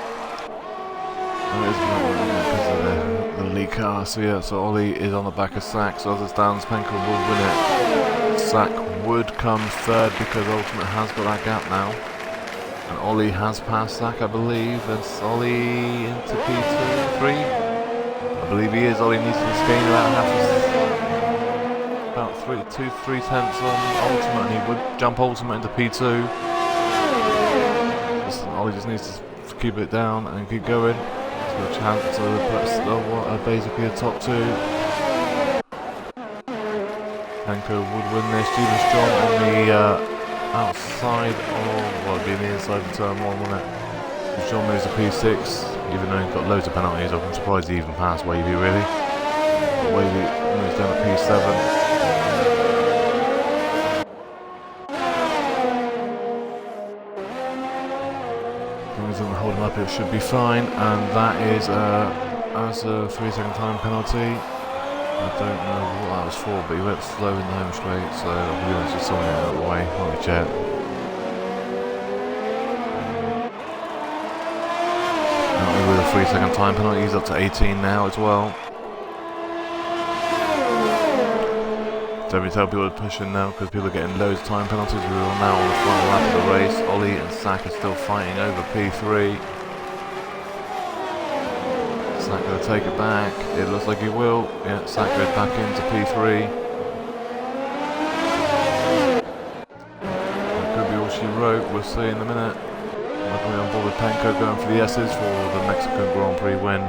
That is not because of the lead car. So yeah, so Ollie is on the back of Sack. So as it stands, Penko will win it. Sack would come third because Ultimate has got that gap now. And Ollie has passed Sack, I believe. It's Ollie into P2, 3. I believe he is. Ollie needs to gain about 3 tenths on Ultimate, and he would jump Ultimate into P2. Ollie just needs to keep it down and keep going. So a chance to put basically a top 2. Penko would win this. Stephen Strong on the outside of, well, it'd be in the inside of turn 1, wouldn't it? John moves to P6, even though he's got loads of penalties. I'm surprised he even passed Wavy, really. But Wavy moves down to P7. As long as it doesn't hold him up, it should be fine. And that is as a 3-second time penalty. I don't know what that was for, but he went slow in the home straight, so I believe that's just sorting it out of the way. Let me check. With a 3-second time penalty, he's up to 18 now as well. So we tell people to push in now because people are getting loads of time penalties. We are now on the final lap of the race. Ollie and Sack are still fighting over P3. Sack going to take it back. It looks like he will. Yeah, Sack goes back into P3. That could be all she wrote. We'll see in a minute. Luckily on board with Penko going for the S's for the Mexican Grand Prix win.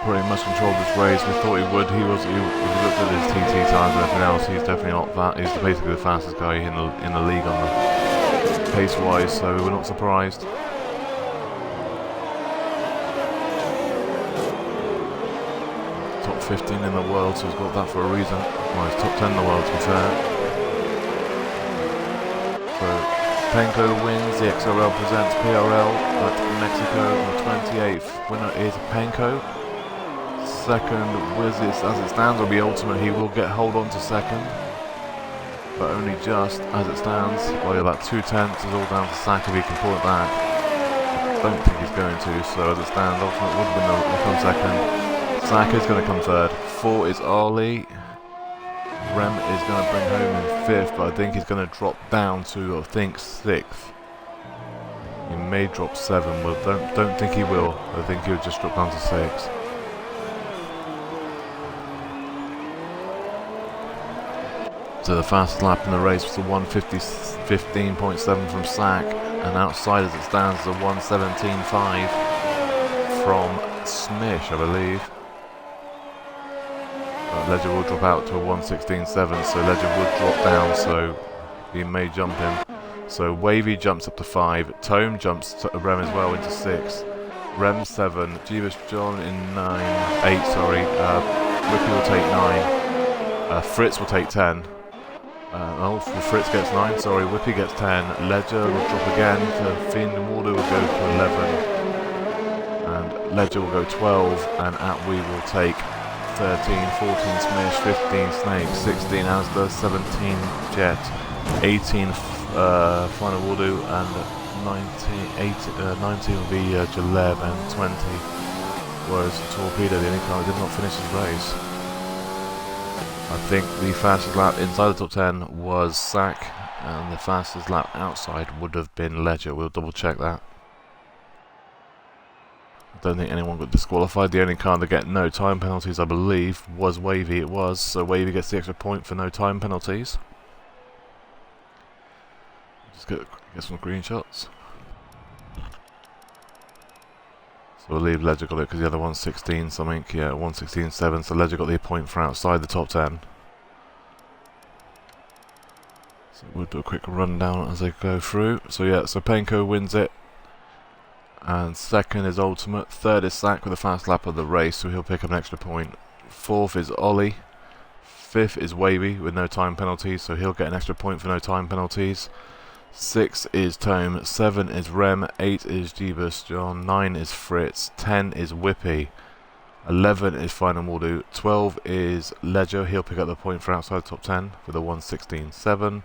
Pretty much controlled this race. We thought he would. If you looked at his TT times and everything else, he's definitely not that. He's basically the fastest guy in the league on the pace-wise, so we're not surprised. Top 15 in the world, so he's got that for a reason. Well, he's top 10 in the world, to be fair. So Penko wins. The XRL presents PRL at Mexico on the 28th. Winner is Penko. Second, as it stands, will be Ultimate. He will get hold on to second, but only just as it stands. By about 2 tenths is all down to Sack if he can pull it back. I don't think he's going to, so as it stands, Ultimate would come second. Sack is going to come third. 4 is Ollie. Rem is going to bring home in 5th, but I think he's going to drop down to, I think, 6th. He may drop 7, but don't think he will. I think he'll just drop down to 6. So the fastest lap in the race was the 1:15.7 from Sack, and outside as it stands the 1:17.5 from Smish, I believe. Ledger will drop out to a 1:16.7, so Ledger would drop down, so he may jump in. So Wavy jumps up to 5, Tome jumps to Rem as well into 6, Rem 7, Jeebus John in 8, sorry, Whippy will take 9, Fritz will take 10, Fritz gets 9, sorry, Whippy gets 10, Ledger will drop again to Fiend and Warder will go to 11, and Ledger will go 12, and Atwee will take 13, 14 Smish, 15 Snake, 16 Asda, 17 Jet, 18 Final Wardo, and 19 will be Jaleb, and 20 was Torpedo, the only car that did not finish his race. I think the fastest lap inside the top 10 was Sack, and the fastest lap outside would have been Ledger. We'll double check that. I don't think anyone got disqualified. The only car to get no time penalties, I believe, was Wavy. It was, so Wavy gets the extra point for no time penalties. Just get some screenshots. So we'll leave Ledger got it because the other one's 16 something. Yeah, 1:16.7. So Ledger got the point for outside the top 10. So we'll do a quick rundown as I go through. So yeah, so Penko wins it. And second is Ultimate. Third is Sack with the fast lap of the race, so he'll pick up an extra point. Fourth is Ollie. Fifth is Wavy with no time penalties, so he'll get an extra point for no time penalties. 6 is Tome, 7 is Rem, 8 is Jeebus John, 9 is Fritz, 10 is Whippy, 11 is Final Mordu, 12 is Ledger, he'll pick up the point for outside the top 10 with a 1:16.7.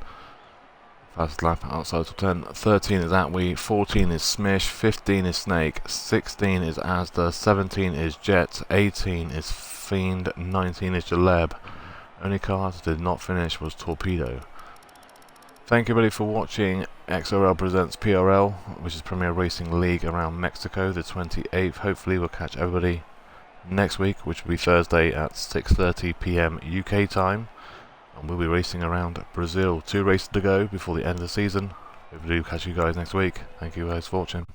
Fast lap outside the top 10. 13 is Atwee, 14 is Smish, 15 is Snake, 16 is Asda, 17 is Jet, 18 is Fiend, 19 is Jaleb. Only car that did not finish was Torpedo. Thank you everybody for watching XRL Presents PRL, which is Premier Racing League around Mexico, the 28th. Hopefully we'll catch everybody next week, which will be Thursday at 6:30 PM UK time. And we'll be racing around Brazil. 2 races to go before the end of the season. Hopefully we'll catch you guys next week. Thank you guys for watching.